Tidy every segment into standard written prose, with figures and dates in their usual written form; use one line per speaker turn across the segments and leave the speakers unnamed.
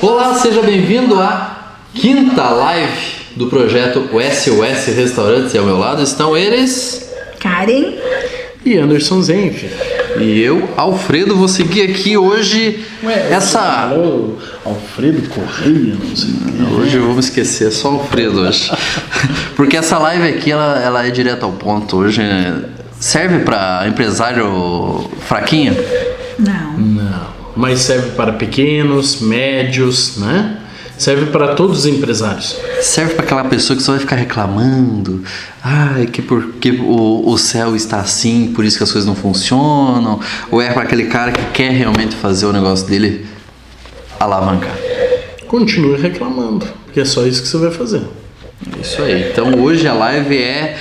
Olá, seja bem-vindo à quinta live do projeto SOS Restaurantes. E ao meu lado estão eles...
Karen
e Anderson Zenf.
E eu, Alfredo, vou seguir aqui hoje essa...
Alfredo Correia, não sei o que.
Hoje eu vou me esquecer, é só Alfredo hoje. Porque essa live aqui, ela é direto ao ponto. Hoje serve para empresário fraquinho?
Não.
Mas serve para pequenos, médios, né? Serve para todos os empresários.
Serve para aquela pessoa que só vai ficar reclamando. Ai, que porque o céu está assim, por isso que as coisas não funcionam. Ou é para aquele cara que quer realmente fazer o negócio dele alavancar.
Continue reclamando, porque é só isso que você vai fazer.
Isso aí. Então hoje a live é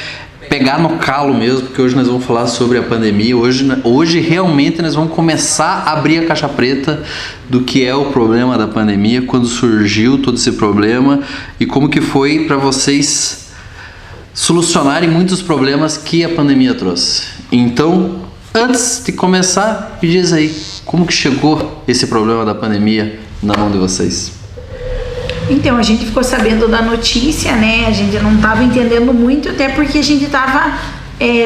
pegar no calo mesmo, porque hoje nós vamos falar sobre a pandemia. Hoje realmente nós vamos começar a abrir a caixa preta do que é o problema da pandemia, quando surgiu todo esse problema e como que foi para vocês solucionarem muitos problemas que a pandemia trouxe. Então, antes de começar, me diz aí, como que chegou esse problema da pandemia na mão de vocês?
Então, a gente ficou sabendo da notícia, né? A gente não estava entendendo muito, até porque a gente estava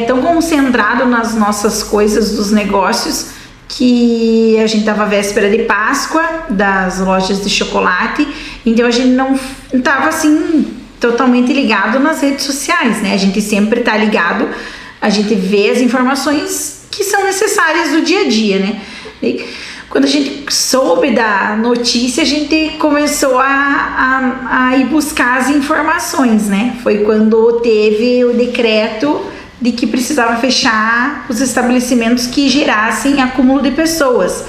tão concentrado nas nossas coisas dos negócios que a gente estava véspera de Páscoa das lojas de chocolate, então a gente não estava assim totalmente ligado nas redes sociais, né? A gente sempre está ligado, a gente vê as informações que são necessárias do dia a dia, né? Quando a gente soube da notícia, a gente começou a ir buscar as informações, né? Foi quando teve o decreto de que precisava fechar os estabelecimentos que gerassem acúmulo de pessoas.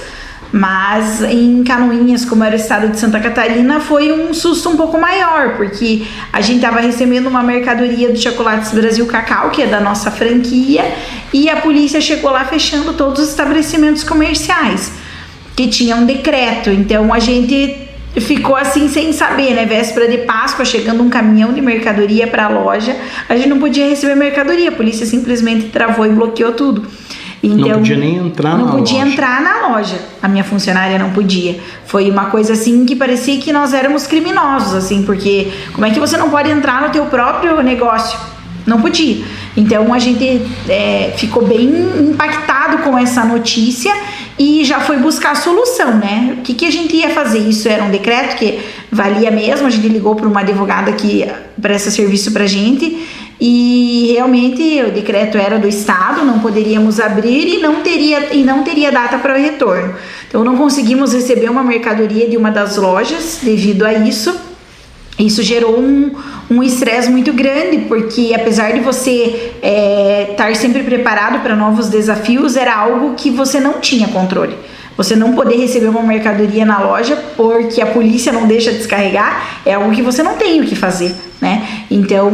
Mas em Canoinhas, como era o estado de Santa Catarina, foi um susto um pouco maior, porque a gente estava recebendo uma mercadoria do Chocolates Brasil Cacau, que é da nossa franquia, e a polícia chegou lá fechando todos os estabelecimentos comerciais que tinha um decreto. Então a gente ficou assim sem saber, né? Véspera de Páscoa, chegando um caminhão de mercadoria para a loja, a gente não podia receber mercadoria, a polícia simplesmente travou e bloqueou tudo. Então,
não podia nem entrar na loja.
Não podia entrar na loja. A minha funcionária não podia. Foi uma coisa assim que parecia que nós éramos criminosos, assim, porque como é que você não pode entrar no teu próprio negócio? Não podia. Então a gente ficou bem impactado com essa notícia e já foi buscar a solução, né? O que a gente ia fazer? Isso era um decreto que valia mesmo. A gente ligou para uma advogada que presta serviço pra gente e realmente o decreto era do estado, não poderíamos abrir e não teria data para o retorno. Então não conseguimos receber uma mercadoria de uma das lojas devido a isso. Isso gerou um estresse muito grande, porque apesar de você estar sempre preparado para novos desafios, era algo que você não tinha controle. Você não poder receber uma mercadoria na loja porque a polícia não deixa descarregar é algo que você não tem o que fazer, né? Então,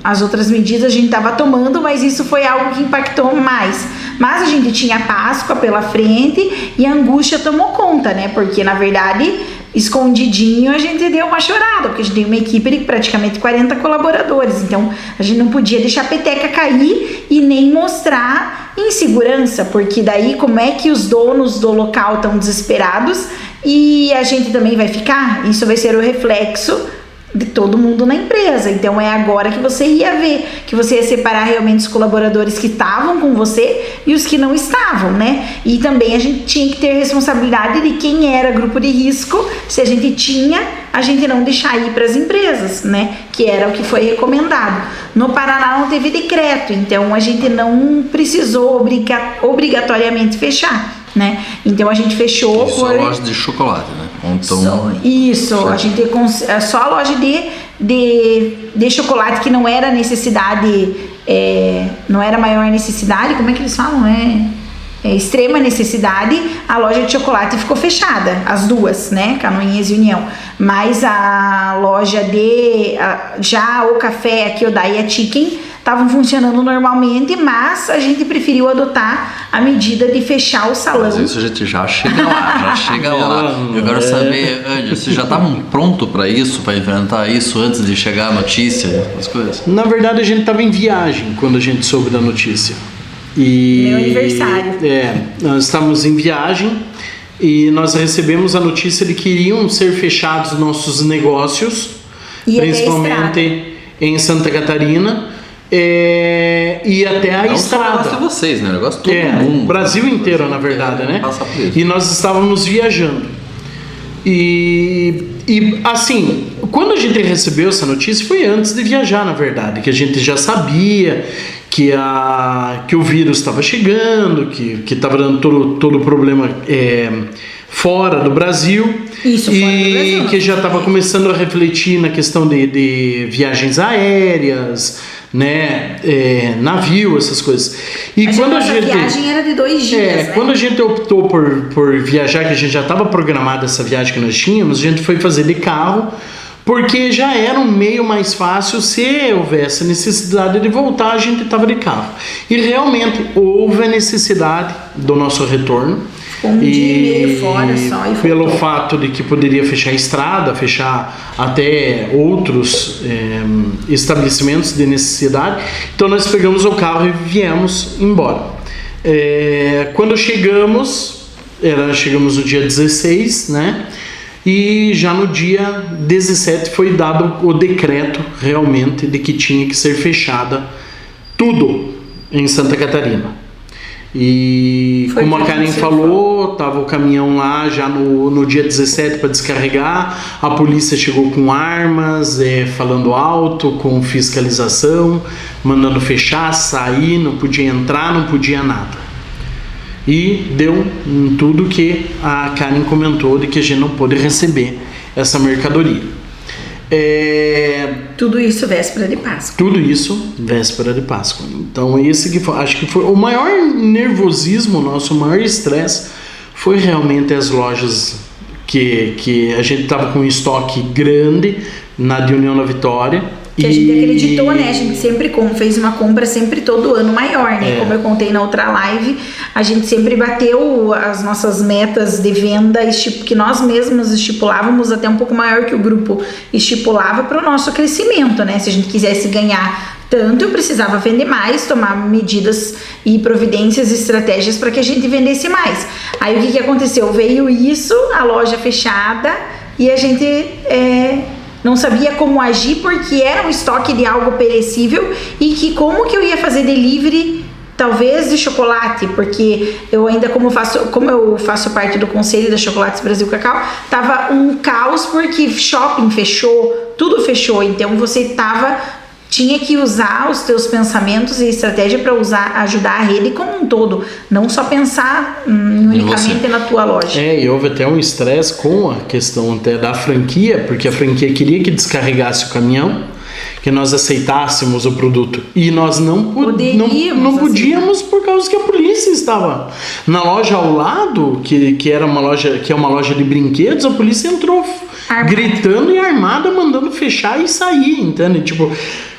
as outras medidas a gente estava tomando, mas isso foi algo que impactou mais. Mas a gente tinha Páscoa pela frente e a angústia tomou conta, né? Porque, na verdade, escondidinho a gente deu uma chorada, porque a gente tem uma equipe de praticamente 40 colaboradores, então a gente não podia deixar a peteca cair e nem mostrar insegurança, porque daí como é que os donos do local estão desesperados e a gente também vai ficar? Isso vai ser o reflexo de todo mundo na empresa. Então é agora que você ia ver, que você ia separar realmente os colaboradores que estavam com você e os que não estavam, né? E também a gente tinha que ter responsabilidade de quem era grupo de risco, se a gente tinha, a gente não deixar ir para as empresas, né? Que era o que foi recomendado. No Paraná não teve decreto, então a gente não precisou obrigatoriamente fechar, né? Então a gente fechou
só a loja de chocolate, né?
Então, isso, a gente só a loja de chocolate que não era necessidade, não era maior necessidade, como é que eles falam? Extrema necessidade, a loja de chocolate ficou fechada, as duas, né? Canoinhas e União. Mas a loja já o café aqui, o Daia Chicken, estavam funcionando normalmente, mas a gente preferiu adotar a medida de fechar o salão.
Mas isso a gente já chega lá, Eu quero saber, Andy, vocês já estavam prontos para isso, para enfrentar isso antes de chegar a notícia, as coisas?
Na verdade, a gente estava em viagem quando a gente soube da notícia.
Meu aniversário.
Nós estávamos em viagem e nós recebemos a notícia de que iriam ser fechados nossos negócios,
E
principalmente em Santa Catarina, e até a
Não
estrada.
só o negócio de vocês, né? O negócio de todo mundo.
O Brasil inteiro, na verdade, né?
Passar por isso.
E nós estávamos viajando. E assim, quando a gente recebeu essa notícia, foi antes de viajar, na verdade, que a gente já sabia que o vírus estava chegando, que estava dando todo o problema fora do Brasil.
Isso, fora do Brasil.
Que já estava começando a refletir na questão de viagens aéreas, né, navio, essas coisas. E
Mas
quando
a nossa viagem era de 2 dias, né?
quando a gente optou por viajar, que a gente já estava programada essa viagem que nós tínhamos, a gente foi fazer de carro, porque já era um meio mais fácil. Se houvesse necessidade de voltar, a gente estava de carro. E realmente houve a necessidade do nosso retorno.
Um dia e meio fora só e
pelo
voltou.
fato de que poderia fechar a estrada, fechar até outros estabelecimentos de necessidade, então nós pegamos o carro e viemos embora. Quando chegamos no dia 16, né? E já no dia 17 foi dado o decreto realmente de que tinha que ser fechada tudo em Santa Catarina. E
Foi
como a
que
Karen
você
falou, tava o caminhão lá já no dia 17 para descarregar, a polícia chegou com armas, falando alto, com fiscalização, mandando fechar, sair, não podia entrar, não podia nada. E deu em tudo que a Karen comentou, de que a gente não pôde receber essa mercadoria.
Tudo isso véspera de Páscoa.
Tudo isso véspera de Páscoa. Então esse que foi, acho que foi o maior nervosismo nosso, o maior estresse, foi realmente as lojas que a gente estava com um estoque grande na de União da Vitória.
Que a gente acreditou, né? A gente sempre fez uma compra sempre todo ano maior, né? Como eu contei na outra live, a gente sempre bateu as nossas metas de venda que nós mesmos estipulávamos, até um pouco maior que o grupo estipulava para o nosso crescimento, né? Se a gente quisesse ganhar tanto, eu precisava vender mais, tomar medidas e providências e estratégias para que a gente vendesse mais. Aí o que aconteceu? Veio isso, a loja fechada, e a gente não sabia como agir, porque era um estoque de algo perecível, e que como que eu ia fazer delivery, talvez de chocolate, porque eu ainda, como eu faço parte do conselho da Chocolates Brasil Cacau, tava um caos, porque shopping fechou, tudo fechou, então você tinha que usar os teus pensamentos e estratégia para ajudar a rede como um todo, não só pensar unicamente na tua loja.
E houve até um estresse com a questão até da franquia, porque a franquia queria que descarregasse o caminhão, que nós aceitássemos o produto, e nós não podíamos por causa que a polícia estava na loja ao lado, que é uma loja de brinquedos. A polícia entrou gritando e armada, mandando fechar e sair, entende? Tipo,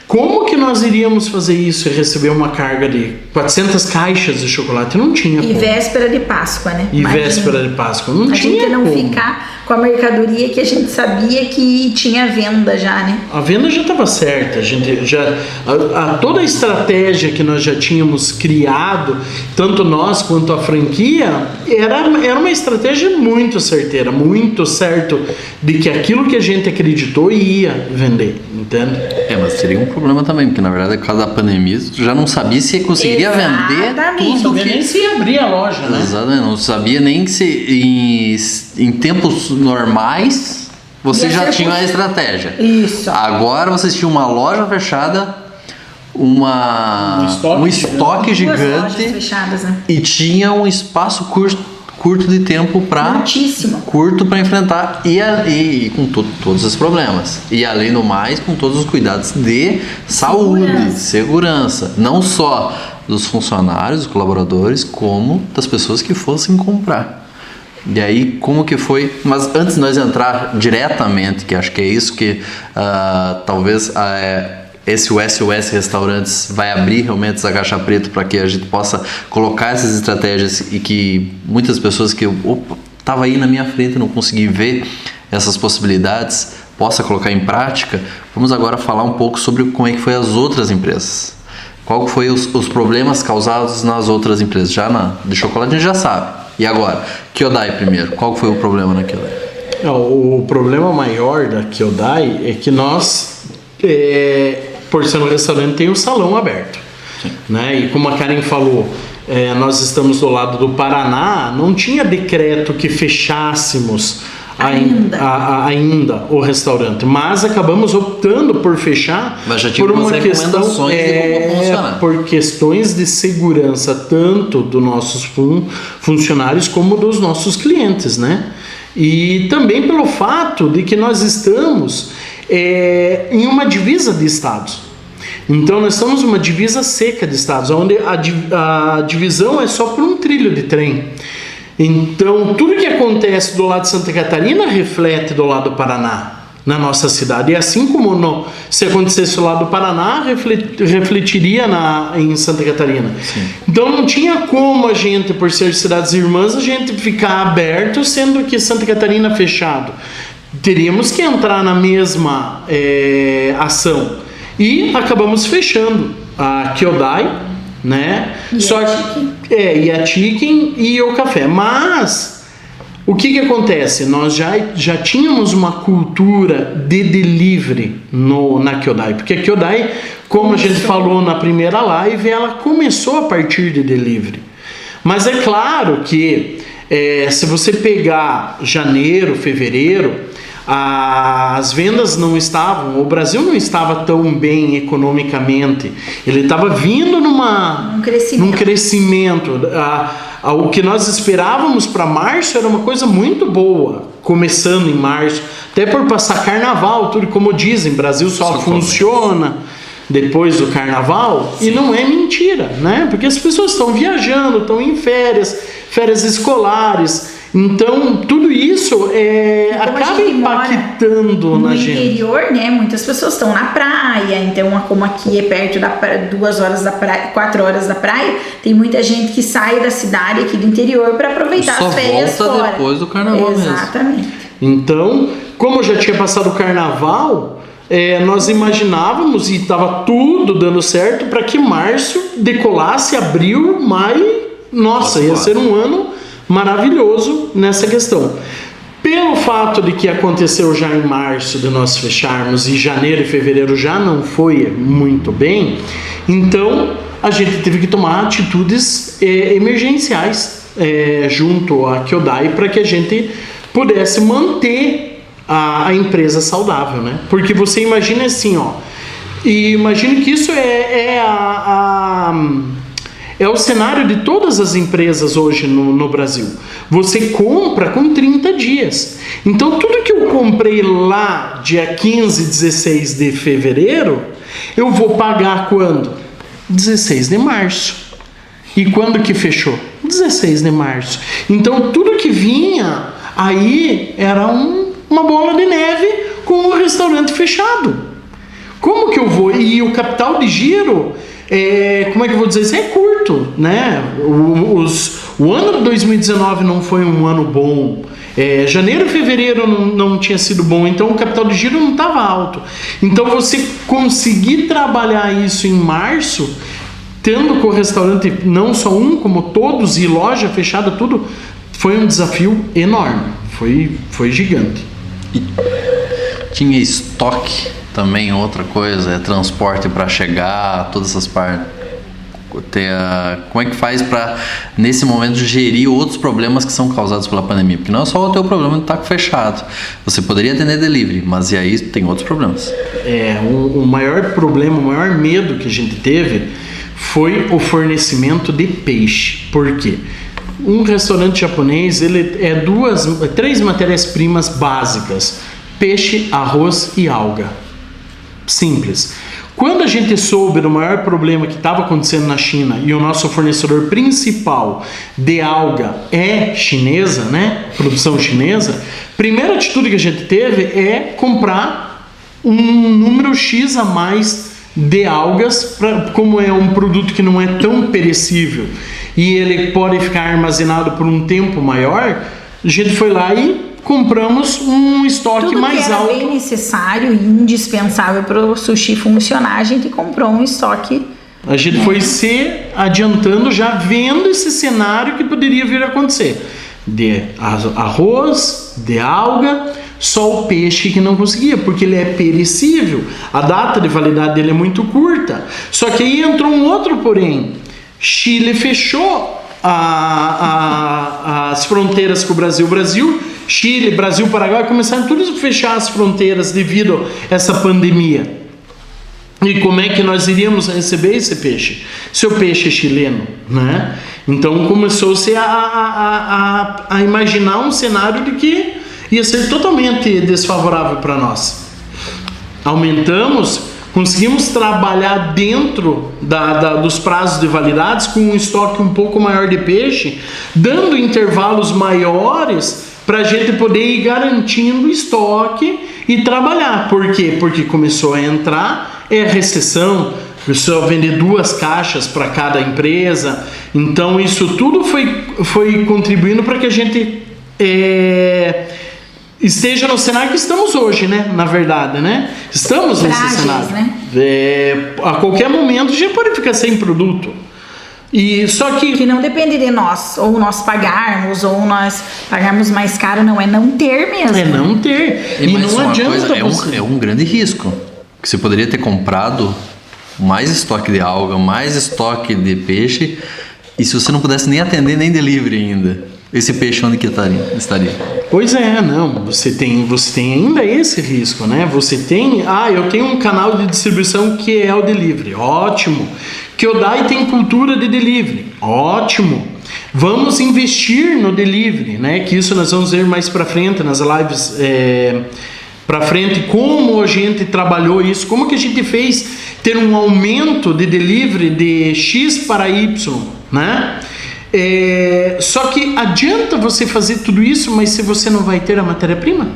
como que nós iríamos fazer isso e receber uma carga de 400 caixas de chocolate? Não tinha como.
E véspera de Páscoa, né?
Véspera de Páscoa, não tinha como.
A gente não ficar com a mercadoria que a gente sabia que tinha venda já, né?
A venda já estava certa, a gente toda a estratégia que nós já tínhamos criado, tanto nós quanto a franquia, era uma estratégia muito certeira, muito certo de que aquilo que a gente acreditou ia vender, entende?
Mas teria um problema também, porque na verdade, por causa da pandemia, tu já não sabia se conseguiria vender tudo
Não sabia nem se abrir a loja, né?
Exatamente, não sabia nem que em tempos normais vocês já tinham a estratégia.
Isso.
Agora vocês tinham uma loja fechada, um estoque gigante,
duas lojas fechadas, né?
E tinha um espaço curto de tempo curto para enfrentar e com todos os problemas, e além do mais, com todos os cuidados de saúde, segurança, não só dos funcionários, dos colaboradores, como das pessoas que fossem comprar. E aí, como que foi? Mas antes de nós entrar diretamente, que acho que é isso que talvez esse SOS Restaurantes vai abrir realmente essa caixa preta para que a gente possa colocar essas estratégias, e que muitas pessoas que estava aí na minha frente, não consegui ver essas possibilidades, possa colocar em prática. Vamos agora falar um pouco sobre como é que foi as outras empresas. Qual foi os problemas causados nas outras empresas? Já de chocolate a gente já sabe. E agora, Kyodai primeiro, qual foi o problema na Kyodai?
O problema maior da Kyodai é que nós, por ser um restaurante, tem o salão aberto. Né? E como a Karen falou, nós estamos do lado do Paraná, não tinha decreto que fechássemos ainda o restaurante, mas acabamos optando por fechar por uma questão por questões de segurança tanto dos nossos funcionários como dos nossos clientes, né? E também pelo fato de que nós estamos em uma divisa de estados. Então nós estamos em uma divisa seca de estados, onde a divisão é só por um trilho de trem. Então, tudo que acontece do lado de Santa Catarina reflete do lado do Paraná, na nossa cidade. E assim como se acontecesse do lado do Paraná, refletiria em Santa Catarina. Sim. Então, não tinha como a gente, por ser cidades irmãs, a gente ficar aberto, sendo que Santa Catarina fechado. Teríamos que entrar na mesma ação. E acabamos fechando a Kyodai, né? E a Chicken e o café. Mas o que acontece? Nós já tínhamos uma cultura de delivery na Kyodai, porque a Kyodai, como a gente falou na primeira live, ela começou a partir de delivery. Mas é claro que se você pegar janeiro, fevereiro, as vendas não estavam, o Brasil não estava tão bem economicamente, ele estava vindo num crescimento. O que nós esperávamos para março era uma coisa muito boa, começando em março, até por passar carnaval, tudo como dizem, Brasil só funciona depois do carnaval. Sim. E não é mentira, né? Porque as pessoas estão viajando, estão em férias escolares. Então, tudo isso acaba impactando na gente.
No interior, né? Muitas pessoas estão na praia. Então, como aqui é perto da praia, 2 horas da praia, 4 horas da praia, tem muita gente que sai da cidade aqui do interior para aproveitar as férias fora.
Só volta depois do carnaval mesmo.
Exatamente.
Então, como já tinha passado o carnaval, nós imaginávamos, e estava tudo dando certo, para que março decolasse, abril, maio. Nossa, ia ser um ano maravilhoso nessa questão. Pelo fato de que aconteceu já em março de nós fecharmos e janeiro e fevereiro já não foi muito bem, então a gente teve que tomar atitudes emergenciais junto à Kyodai para que a gente pudesse manter a empresa saudável, né? Porque você imagina assim, e imagine que isso é o cenário de todas as empresas hoje no Brasil. Você compra com 30 dias. Então, tudo que eu comprei lá dia 15, 16 de fevereiro, eu vou pagar quando? 16 de março. E quando que fechou? 16 de março. Então, tudo que vinha aí era uma bola de neve com o restaurante fechado. Como que eu vou? E o capital de giro... como é que eu vou dizer isso? É curto, né? O ano de 2019 não foi um ano bom. Janeiro e fevereiro não tinha sido bom, então o capital de giro não estava alto. Então você conseguir trabalhar isso em março, tendo com o restaurante não só como todos e loja fechada, tudo, foi um desafio enorme. Foi gigante.
E tinha estoque também, outra coisa, transporte para chegar, todas essas partes. Como é que faz para, nesse momento, gerir outros problemas que são causados pela pandemia? Porque não é só o teu problema de estar fechado. Você poderia atender delivery, mas e aí tem outros problemas.
O maior problema, o maior medo que a gente teve foi o fornecimento de peixe. Por quê? Um restaurante japonês, ele 3 matérias-primas básicas: peixe, arroz e alga. Simples. Quando a gente soube do maior problema que estava acontecendo na China e o nosso fornecedor principal de alga é chinesa, né? Produção chinesa, primeira atitude que a gente teve é comprar um número X a mais de algas, como é um produto que não é tão perecível e ele pode ficar armazenado por um tempo maior, a gente foi lá e compramos um estoque mais alto.
Bem necessário e indispensável para o sushi funcionar, a gente comprou um estoque
A gente foi se adiantando, já vendo esse cenário que poderia vir a acontecer. De arroz, de alga, só o peixe que não conseguia, porque ele é perecível. A data de validade dele é muito curta. Só que aí entrou um outro porém. Chile fechou as fronteiras com o Brasil. Chile, Brasil, Paraguai começaram todos a fechar as fronteiras devido a essa pandemia. E como é que nós iríamos receber esse peixe? Se o peixe é chileno, né? Então começou-se a imaginar um cenário de que ia ser totalmente desfavorável para nós. Conseguimos trabalhar dentro dos prazos de validades com um estoque um pouco maior de peixe, dando intervalos maiores para a gente poder ir garantindo estoque e trabalhar. Por quê? Porque começou a entrar recessão, começou a vender 2 caixas para cada empresa. Então isso tudo foi contribuindo para que a gente esteja no cenário que estamos hoje, né? Na verdade, né? Estamos nesse cenário. Né? A qualquer momento a gente pode ficar sem produto. E só que
não depende de nós, ou nós pagarmos, ou nós pagarmos mais caro, não é não ter mesmo.
É não ter.
E não adianta. É um grande risco. Que você poderia ter comprado mais estoque de alga, mais estoque de peixe, e se você não pudesse nem atender nem delivery ainda, esse peixe onde que estaria?
Pois é, não, você tem ainda esse risco, né? Você tem, eu tenho um canal de distribuição que é o delivery, ótimo. Kyodai tem cultura de delivery, ótimo. Vamos investir no delivery, né? Que isso nós vamos ver mais para frente nas lives para frente, como a gente trabalhou isso, como que a gente fez ter um aumento de delivery de X para Y, né? Só que adianta você fazer tudo isso, mas se você não vai ter a matéria-prima?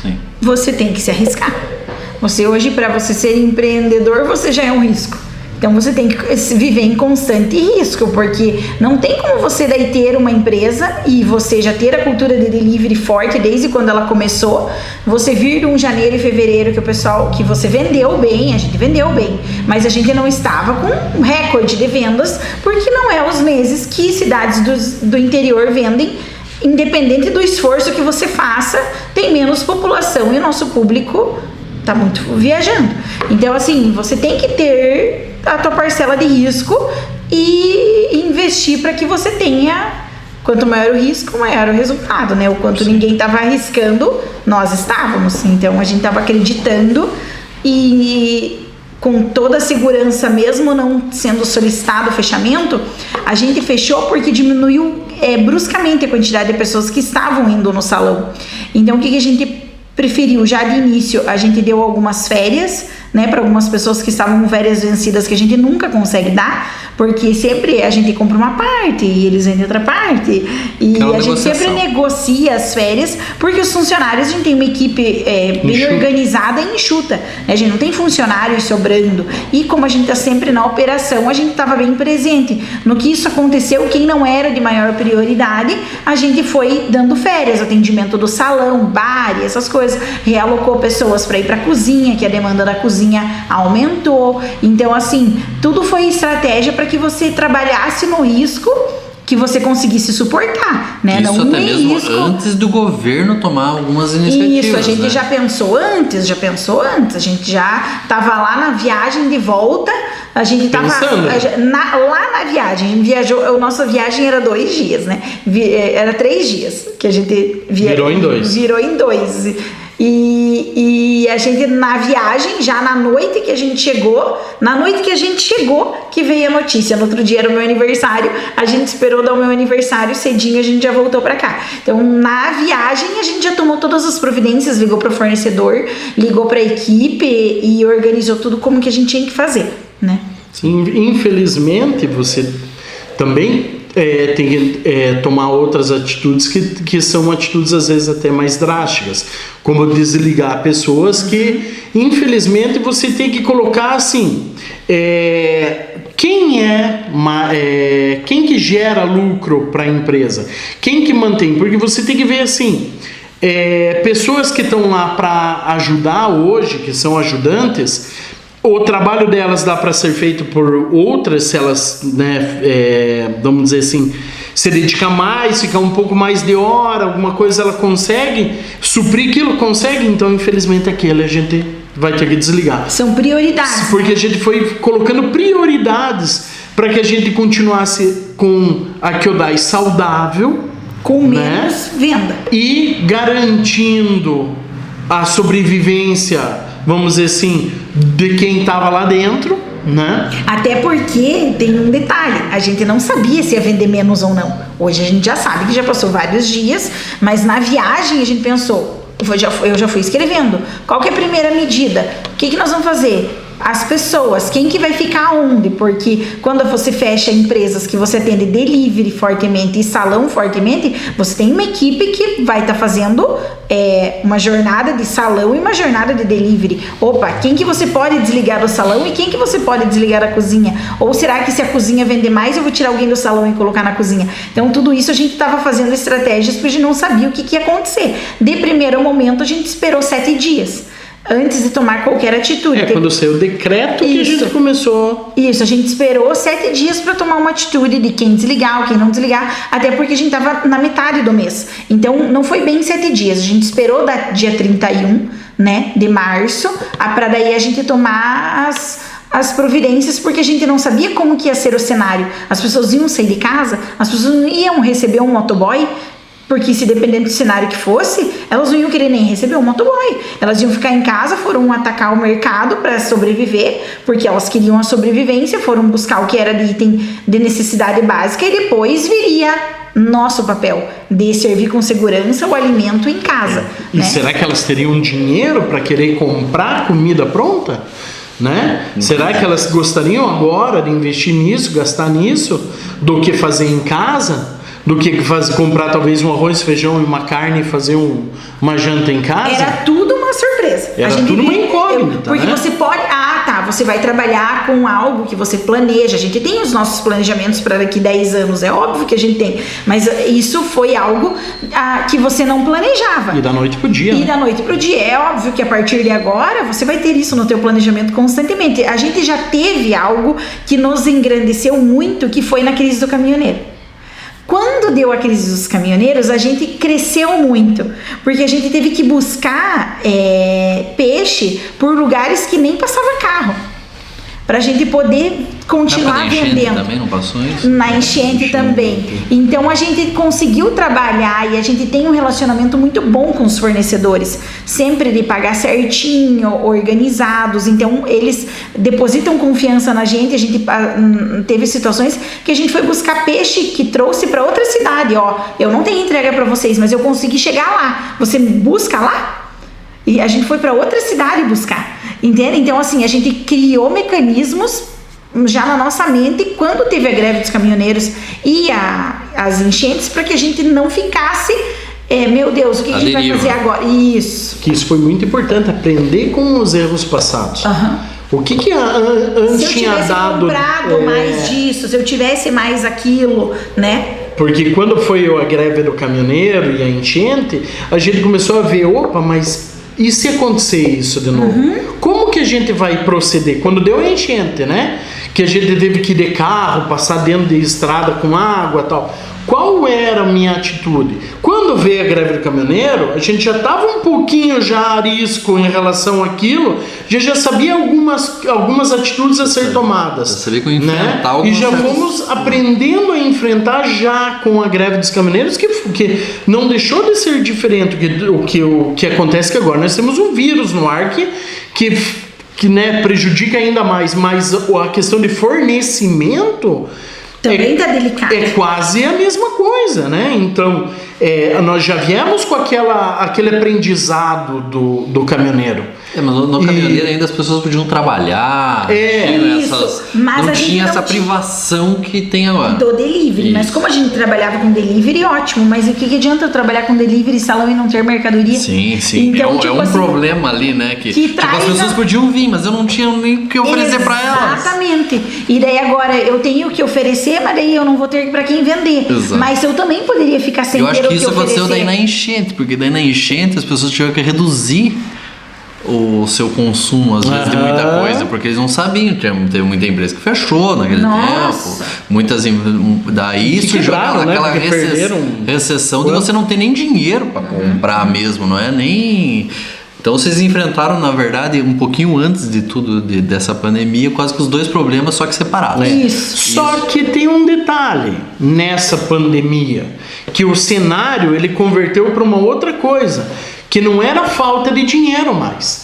Sim. Você tem que se arriscar. Você hoje, para você ser empreendedor, você já é um risco. Então você tem que viver em constante risco, porque não tem como você daí ter uma empresa e você já ter a cultura de delivery forte desde quando ela começou, você vir de um janeiro e fevereiro que você vendeu bem, a gente vendeu bem, mas a gente não estava com um recorde de vendas, porque não é os meses que cidades do interior vendem, independente do esforço que você faça, tem menos população e o nosso público tá muito viajando. Então assim, você tem que ter a tua parcela de risco e investir para que você tenha, quanto maior o risco, maior o resultado, né? O quanto ninguém estava arriscando, nós estávamos. Então a gente estava acreditando e com toda a segurança, mesmo não sendo solicitado o fechamento, a gente fechou porque diminuiu bruscamente a quantidade de pessoas que estavam indo no salão. Então o que a gente preferiu? Já de início a gente deu algumas férias, né, para algumas pessoas que estavam com férias vencidas, que a gente nunca consegue dar, porque sempre a gente compra uma parte e eles vendem outra parte, e a gente sempre negocia as férias, porque os funcionários, a gente tem uma equipe bem organizada e enxuta, né? A gente não tem funcionários sobrando, e como a gente está sempre na operação, a gente estava bem presente. No que isso aconteceu, quem não era de maior prioridade, a gente foi dando férias, atendimento do salão, bar e essas coisas, realocou pessoas para ir para a cozinha, que a demanda da cozinha aumentou. Então assim, tudo foi estratégia para que você trabalhasse no risco, que você conseguisse suportar, né?
Isso não até mesmo risco. Antes do governo tomar algumas iniciativas.
Isso, a gente já pensou antes, a gente já estava lá na viagem de volta, a gente estava lá na viagem, a gente viajou, a nossa viagem era 2 dias, né? Era 3 dias que a gente
virou em 2.
Virou em 2. E a gente na viagem, já na noite que a gente chegou, que veio a notícia. No outro dia era o meu aniversário, a gente esperou dar o meu aniversário cedinho, a gente já voltou pra cá. Então na viagem a gente já tomou todas as providências, ligou pro fornecedor, ligou pra equipe e organizou tudo como que a gente tinha que fazer, né?
Sim, infelizmente você também tem que tomar outras atitudes que são atitudes às vezes até mais drásticas, como desligar pessoas que infelizmente você tem que colocar assim, quem que gera lucro para a empresa, quem que mantém, porque você tem que ver assim, pessoas que estão lá para ajudar hoje, que são ajudantes, o trabalho delas dá para ser feito por outras, se elas, né, vamos dizer assim, se dedicar mais, ficar um pouco mais de hora, alguma coisa ela consegue suprir aquilo, consegue, então infelizmente aquele a gente vai ter que desligar.
São prioridades.
Porque a gente foi colocando prioridades para que a gente continuasse com a Kyodai saudável,
com menos venda
e garantindo a sobrevivência, vamos dizer assim, de quem estava lá dentro, né?
Até porque tem um detalhe, a gente não sabia se ia vender menos ou não. Hoje a gente já sabe que já passou vários dias, mas na viagem a gente pensou, eu já fui escrevendo, qual que é a primeira medida? O que nós vamos fazer? As pessoas, quem que vai ficar onde? Porque quando você fecha empresas que você atende delivery fortemente e salão fortemente, você tem uma equipe que vai estar fazendo uma jornada de salão e uma jornada de delivery. Opa, quem que você pode desligar do salão e quem que você pode desligar da cozinha? Ou será que se a cozinha vender mais, eu vou tirar alguém do salão e colocar na cozinha? Então tudo isso a gente estava fazendo estratégias porque a gente não sabia o que ia acontecer. De primeiro momento a gente esperou 7 dias. Antes de tomar qualquer atitude.
Quando saiu o decreto que a gente começou.
Isso, a gente esperou 7 dias para tomar uma atitude de quem desligar ou quem não desligar, até porque a gente estava na metade do mês. Então, não foi bem 7 dias. A gente esperou da dia 31, né, de março, para daí a gente tomar as providências, porque a gente não sabia como que ia ser o cenário. As pessoas iam sair de casa, as pessoas não iam receber um motoboy, porque se dependendo do cenário que fosse, elas não iam querer nem receber um motoboy. Elas iam ficar em casa, foram atacar o mercado para sobreviver, porque elas queriam a sobrevivência, foram buscar o que era de item de necessidade básica e depois viria nosso papel de servir com segurança o alimento em casa.
E será que elas teriam dinheiro para querer comprar comida pronta? Né? Será que elas gostariam agora de investir nisso, gastar nisso, do que fazer em casa? Do que comprar talvez um arroz, feijão e uma carne e fazer uma janta em casa?
Era tudo uma surpresa.
Era tudo uma incógnita,
porque
né?
você pode... você vai trabalhar com algo que você planeja. A gente tem os nossos planejamentos para daqui 10 anos, é óbvio que a gente tem. Mas isso foi algo que você não planejava.
E da noite pro dia.
Da noite pro dia. É óbvio que a partir de agora você vai ter isso no teu planejamento constantemente. A gente já teve algo que nos engrandeceu muito, que foi na crise do caminhoneiro. Quando deu a crise dos caminhoneiros, a gente cresceu muito, porque a gente teve que buscar peixe por lugares que nem passava carro, para a gente poder continuar vendendo.
Também não passou isso?
Na enchente também. Então a gente conseguiu trabalhar e a gente tem um relacionamento muito bom com os fornecedores, sempre de pagar certinho, organizados. Então eles depositam confiança na gente. A gente teve situações que a gente foi buscar peixe que trouxe para outra cidade. Eu não tenho entrega para vocês, mas eu consegui chegar lá. Você busca lá? E a gente foi para outra cidade buscar. Entende? Então assim, a gente criou mecanismos já na nossa mente quando teve a greve dos caminhoneiros e as enchentes, para que a gente não ficasse meu Deus, o que a gente vai fazer agora? Isso.
Que isso foi muito importante, aprender com os erros passados. O que antes tinha dado...
Se eu tivesse comprado mais disso, se eu tivesse mais aquilo, né?
Porque quando foi a greve do caminhoneiro e a enchente, a gente começou a ver, mas e se acontecer isso de novo? Como que a gente vai proceder? Quando deu a enchente, né? Que a gente teve que ir de carro, passar dentro de estrada com água e tal. Qual era a minha atitude? Quando veio a greve do caminhoneiro, a gente já estava um pouquinho já a risco em relação àquilo, já sabia algumas atitudes a ser tomadas. Já sabia como enfrentar, né? E já fomos aprendendo a enfrentar já com a greve dos caminhoneiros, que não deixou de ser diferente o que acontece, que agora nós temos um vírus no ar que né, prejudica ainda mais, mas a questão de fornecimento
também tá delicado.
É quase a mesma coisa, né? Então, nós já viemos com aquele aprendizado do caminhoneiro.
Mas no caminhoneiro ainda as pessoas podiam trabalhar, não tinha essa privação que tem agora.
Do delivery, mas como a gente trabalhava com delivery, ótimo, mas o que adianta eu trabalhar com delivery, salão e não ter mercadoria?
Sim.
Então,
é um problema ali, né? Que as pessoas podiam vir, mas eu não tinha nem o que oferecer para elas.
Exatamente. E daí agora eu tenho o que oferecer, mas daí eu não vou ter para quem vender.
Exato.
Mas eu também poderia ficar sem ter o que oferecer.
Eu acho que isso aconteceu daí na enchente, porque daí na enchente as pessoas tiveram que reduzir o seu consumo, às vezes, de muita coisa, porque eles não sabiam. Teve muita empresa que fechou naquele tempo. Muitas. Daí isso joga naquela recessão de você não ter nem dinheiro para comprar mesmo, não é nem. Então vocês enfrentaram, na verdade, um pouquinho antes de tudo, dessa pandemia, quase que os dois problemas, só que separados.
Só que tem um detalhe nessa pandemia, que o cenário ele converteu para uma outra coisa, que não era falta de dinheiro mais.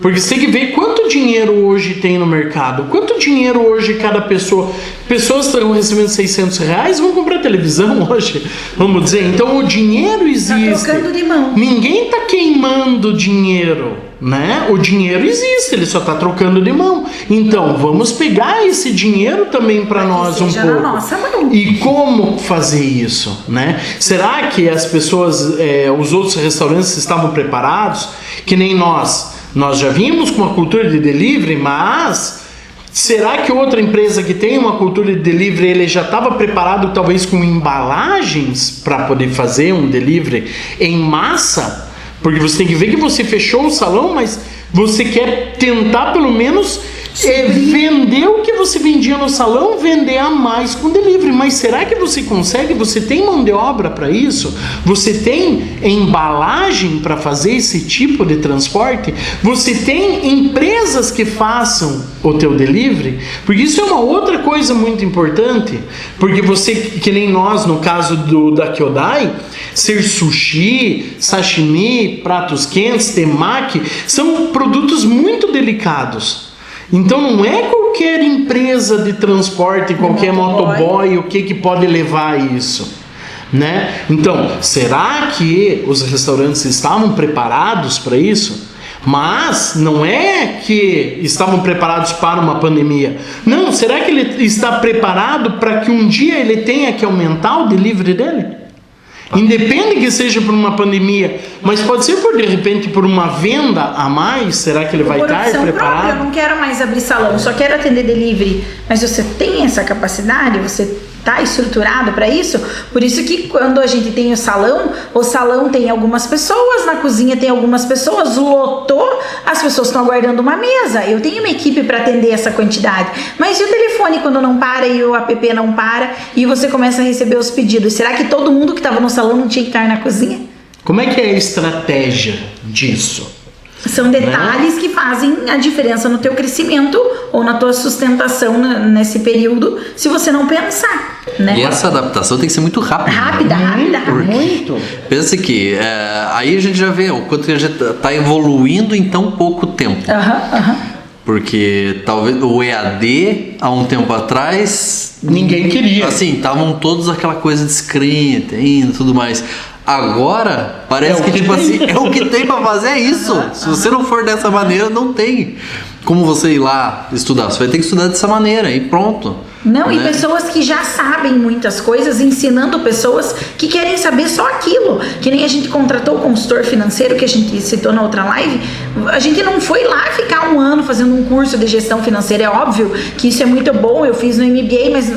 Porque você tem que ver quanto dinheiro hoje tem no mercado, quanto dinheiro hoje cada pessoa... Pessoas estão recebendo R$600, vão comprar televisão hoje, vamos dizer. Então o dinheiro existe.
Tá trocando de mão.
Ninguém está queimando dinheiro, né? O dinheiro existe, ele só está trocando de mão. Então vamos pegar esse dinheiro também para nós um pouco.
Na nossa mão.
E como fazer isso, né? Será que as pessoas, os outros restaurantes estavam preparados? Que nem nós. Nós já vimos com uma cultura de delivery, mas será que outra empresa que tem uma cultura de delivery, ele já estava preparado talvez com embalagens para poder fazer um delivery em massa? Porque você tem que ver que você fechou o salão, mas você quer tentar pelo menos vender o que você vendia no salão, vender a mais com delivery. Mas será que você consegue? Você tem mão de obra para isso? Você tem embalagem para fazer esse tipo de transporte? Você tem empresas que façam o teu delivery? Porque isso é uma outra coisa muito importante, porque você, que nem nós no caso da Kyodai, ser sushi, sashimi, pratos quentes, temaki, são produtos muito delicados. Então não é qualquer empresa de transporte, qualquer motoboy, o que pode levar a isso, né? Então, será que os restaurantes estavam preparados para isso? Mas não é que estavam preparados para uma pandemia. Não, será que ele está preparado para que um dia ele tenha que aumentar o delivery dele? Independe que seja por uma pandemia, mas pode ser de repente por uma venda a mais. Será que ele vai estar preparado?
Eu não quero mais abrir salão, só quero atender delivery. Mas você tem essa capacidade? Você está estruturado para isso? Por isso que quando a gente tem o salão tem algumas pessoas, na cozinha tem algumas pessoas, lotou, as pessoas estão aguardando uma mesa. Eu tenho uma equipe para atender essa quantidade. Mas e o telefone quando não para e o app não para e você começa a receber os pedidos? Será que todo mundo que estava no salão não tinha que estar na cozinha?
Como é que é a estratégia disso?
São detalhes que fazem a diferença no teu crescimento ou na tua sustentação nesse período, se você não pensar, né?
E essa adaptação tem que ser muito rápida.
Rápida.
Muito.
Pensa que aí a gente já vê o quanto que a gente está evoluindo em tão pouco tempo. Porque talvez o EAD, há um tempo atrás...
Ninguém queria.
Assim, estavam todos aquela coisa descrente ainda e tudo mais. Agora, parece que tipo assim, é o que tem pra fazer, é isso. Se você não for dessa maneira, não tem como você ir lá estudar. Você vai ter que estudar dessa maneira e pronto.
Não, né? E pessoas que já sabem muitas coisas, ensinando pessoas que querem saber só aquilo. Que nem a gente contratou o consultor financeiro, que a gente citou na outra live. A gente não foi lá ficar um ano fazendo um curso de gestão financeira. É óbvio que isso é muito bom, eu fiz no MBA, mas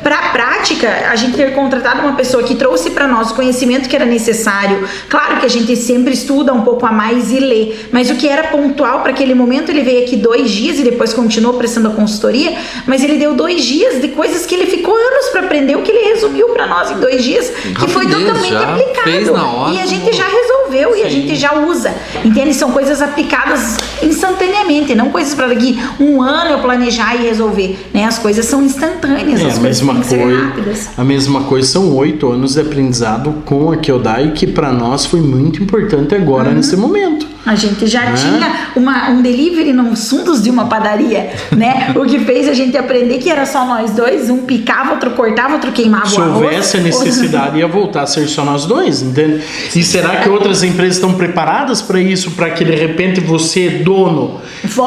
para a prática, a gente ter contratado uma pessoa que trouxe para nós o conhecimento que era necessário. Claro que a gente sempre estuda um pouco a mais e lê, mas o que era pontual para aquele momento, ele veio aqui 2 dias e depois continuou prestando a consultoria, mas ele deu 2 dias de coisas que ele ficou anos para aprender, o que ele resumiu para nós em 2 dias, que foi totalmente aplicado.
Fez na hora,
e a gente já resolveu. Sim. E a gente já usa. Entende? São coisas aplicadas instantaneamente, não coisas para daqui 1 ano eu planejar e resolver. Né? As coisas são instantâneas, as coisas têm que ser rápidas.
A mesma coisa, são 8 anos de aprendizado com a Kyodai, que para nós foi muito importante agora nesse momento.
A gente já tinha um delivery nos fundos de uma padaria, né? O que fez a gente aprender que era só nós dois, um picava, outro cortava, outro queimava o arroz.
Se houvesse a necessidade, ia voltar a ser só nós dois, entende? E será que outras empresas estão preparadas para isso, para que de repente você, dono,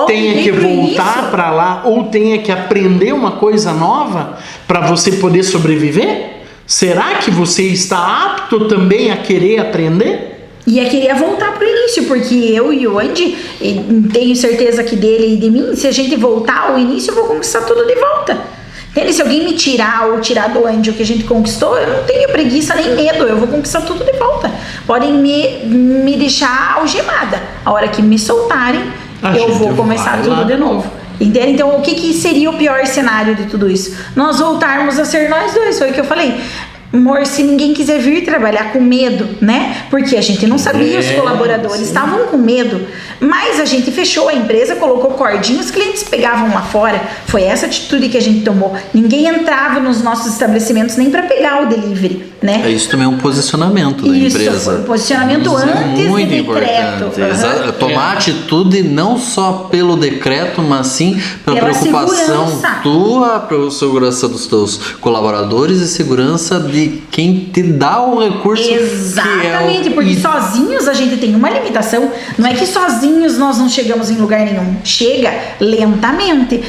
tenha que voltar para lá ou tenha que aprender uma coisa nova para você poder sobreviver? Será que você está apto também a querer aprender?
E eu queria voltar pro início, porque eu e o Andy, tenho certeza que dele e de mim, se a gente voltar ao início, eu vou conquistar tudo de volta. Se alguém me tirar ou tirar do onde o que a gente conquistou, eu não tenho preguiça nem medo, eu vou conquistar tudo de volta. Podem me deixar algemada. A hora que me soltarem, eu vou começar tudo de novo. Entende? Então, o que seria o pior cenário de tudo isso? Nós voltarmos a ser nós dois, foi o que eu falei. Amor, se ninguém quiser vir trabalhar com medo, né? Porque a gente não sabia, os colaboradores estavam com medo, mas a gente fechou a empresa, colocou cordinha, os clientes pegavam lá fora. Foi essa atitude que a gente tomou. Ninguém entrava nos nossos estabelecimentos nem para pegar o delivery, né?
Isso também é um posicionamento da empresa.
Isso, um posicionamento antes do decreto.
Tomar atitude não só pelo decreto, mas sim pela preocupação tua, pela segurança dos teus colaboradores e segurança de quem te dá o recurso.
Exatamente, porque sozinhos a gente tem uma limitação. Não é que sozinhos nós não chegamos em lugar nenhum. Chega lentamente.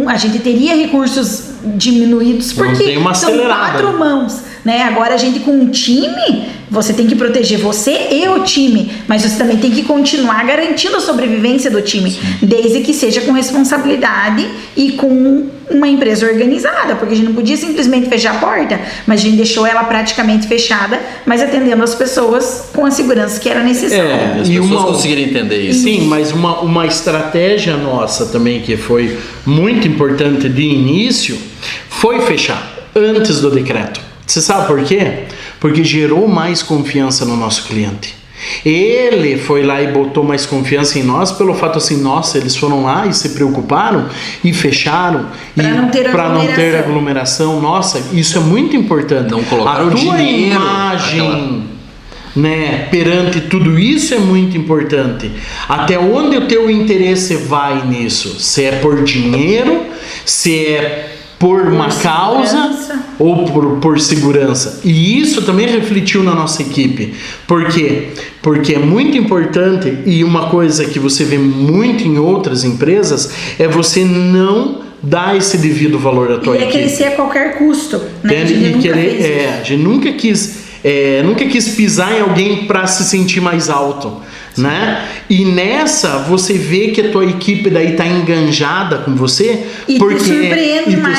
A gente teria recursos diminuídos porque são 4 mãos. Né? Agora a gente com um time, você tem que proteger você e o time, mas você também tem que continuar garantindo a sobrevivência do time, desde que seja com responsabilidade e com uma empresa organizada, porque a gente não podia simplesmente fechar a porta, mas a gente deixou ela praticamente fechada, mas atendendo as pessoas com a segurança que era necessária.
As pessoas conseguiram entender isso.
Sim, mas uma estratégia nossa também que foi muito importante de início foi fechar antes do decreto. Você sabe por quê? Porque gerou mais confiança no nosso cliente. Ele foi lá e botou mais confiança em nós pelo fato assim, nossa, eles foram lá e se preocuparam e fecharam para não ter aglomeração. Nossa, isso é muito importante.
Não colocar
a tua imagem, né, perante tudo isso é muito importante. Até onde o teu interesse vai nisso? Se é por dinheiro, se é por uma causa ou por segurança. E isso também refletiu na nossa equipe. Por quê? Porque é muito importante, e uma coisa que você vê muito em outras empresas é você não dar esse devido valor à tua equipe.
E é crescer a qualquer custo, né?
A gente nunca quis pisar em alguém para se sentir mais alto, né? E nessa você vê que a tua equipe daí tá enganjada com você
e te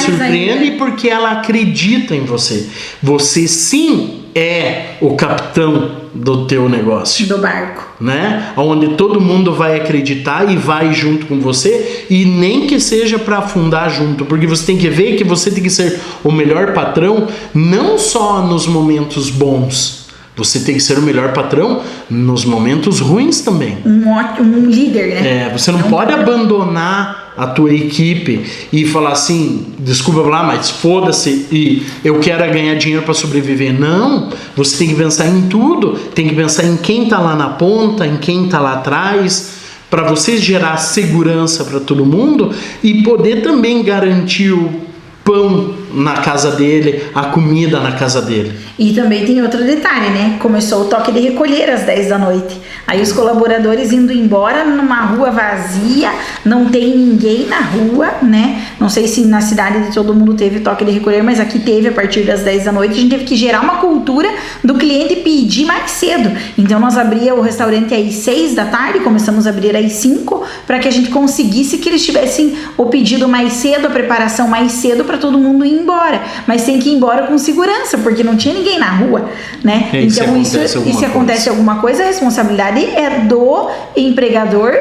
surpreende
e porque ela acredita em você. Você sim é o capitão do teu negócio,
do barco,
né? Onde todo mundo vai acreditar e vai junto com você, e nem que seja para afundar junto, porque você tem que ver que você tem que ser o melhor patrão não só nos momentos bons. Você tem que ser o melhor patrão nos momentos ruins também.
Um líder, né?
Você não pode abandonar a tua equipe e falar assim, desculpa lá, mas foda-se e eu quero ganhar dinheiro para sobreviver. Não, você tem que pensar em tudo, tem que pensar em quem tá lá na ponta, em quem tá lá atrás, para você gerar segurança para todo mundo e poder também garantir o pão na casa dele, a comida na casa dele.
E também tem outro detalhe, né? Começou o toque de recolher às 10 da noite. Aí os colaboradores indo embora numa rua vazia, não tem ninguém na rua, né? Não sei se na cidade de todo mundo teve toque de recolher, mas aqui teve a partir das 10 da noite. A gente teve que gerar uma cultura do cliente pedir mais cedo. Então nós abria o restaurante às 6 da tarde, começamos a abrir às 5, para que a gente conseguisse que eles tivessem o pedido mais cedo, a preparação mais cedo para todo mundo ir embora. Mas tem que ir embora com segurança, porque não tinha ninguém na rua, né? Então se acontece alguma coisa, a responsabilidade é do empregador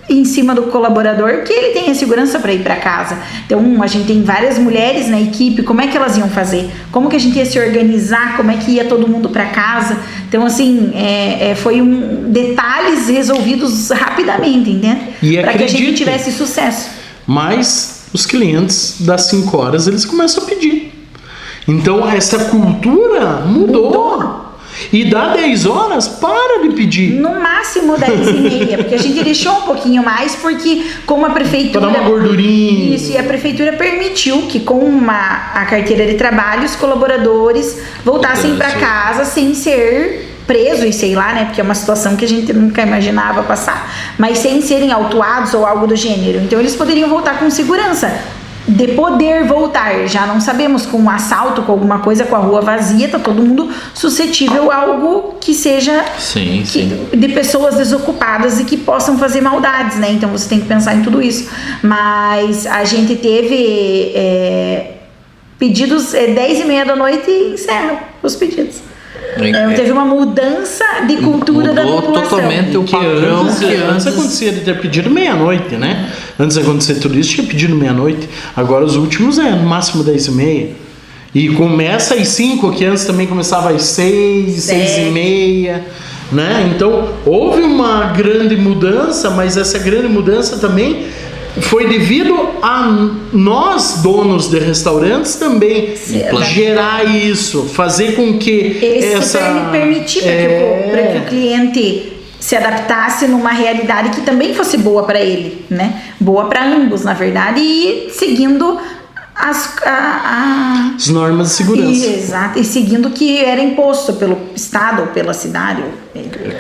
em cima do colaborador, que ele tem a segurança para ir para casa. Então a gente tem várias mulheres na equipe, como é que elas iam fazer? Como que a gente ia se organizar? Como é que ia todo mundo para casa? Então assim, foi detalhes resolvidos rapidamente, entende? Para que a gente tivesse sucesso.
Mas os clientes das 5 horas eles começam a pedir. Então essa cultura mudou. E dá 10 horas, para de pedir.
No máximo 10h30, porque a gente deixou um pouquinho mais, porque como a prefeitura...
Para dar uma gordurinha.
Isso, e a prefeitura permitiu que com a carteira de trabalho, os colaboradores voltassem para casa sem ser preso e sei lá, né, porque é uma situação que a gente nunca imaginava passar, mas sem serem autuados ou algo do gênero. Então eles poderiam voltar com segurança. De poder voltar, já não sabemos, com um assalto, com alguma coisa, com a rua vazia, tá todo mundo suscetível a algo que seja de pessoas desocupadas e que possam fazer maldades, né? Então você tem que pensar em tudo isso. Mas a gente teve Pedidos 10h30 da noite e encerra os pedidos. Teve uma mudança de cultura da população.
Totalmente o padrão.
Antes acontecia de ter pedido meia-noite, né? Antes de acontecer tudo isso, tinha pedido meia-noite. Agora os últimos no máximo 10h30. E começa às 5, que antes também começava às 6, 6h30. Né? Então houve uma grande mudança, mas essa grande mudança também foi devido a nós, donos de restaurantes, também gerar isso, fazer com que
permitir para que o cliente se adaptasse numa realidade que também fosse boa para ele, né? Boa para ambos, na verdade, e seguindo as
normas de segurança.
Exato, e seguindo o que era imposto pelo estado ou pela cidade.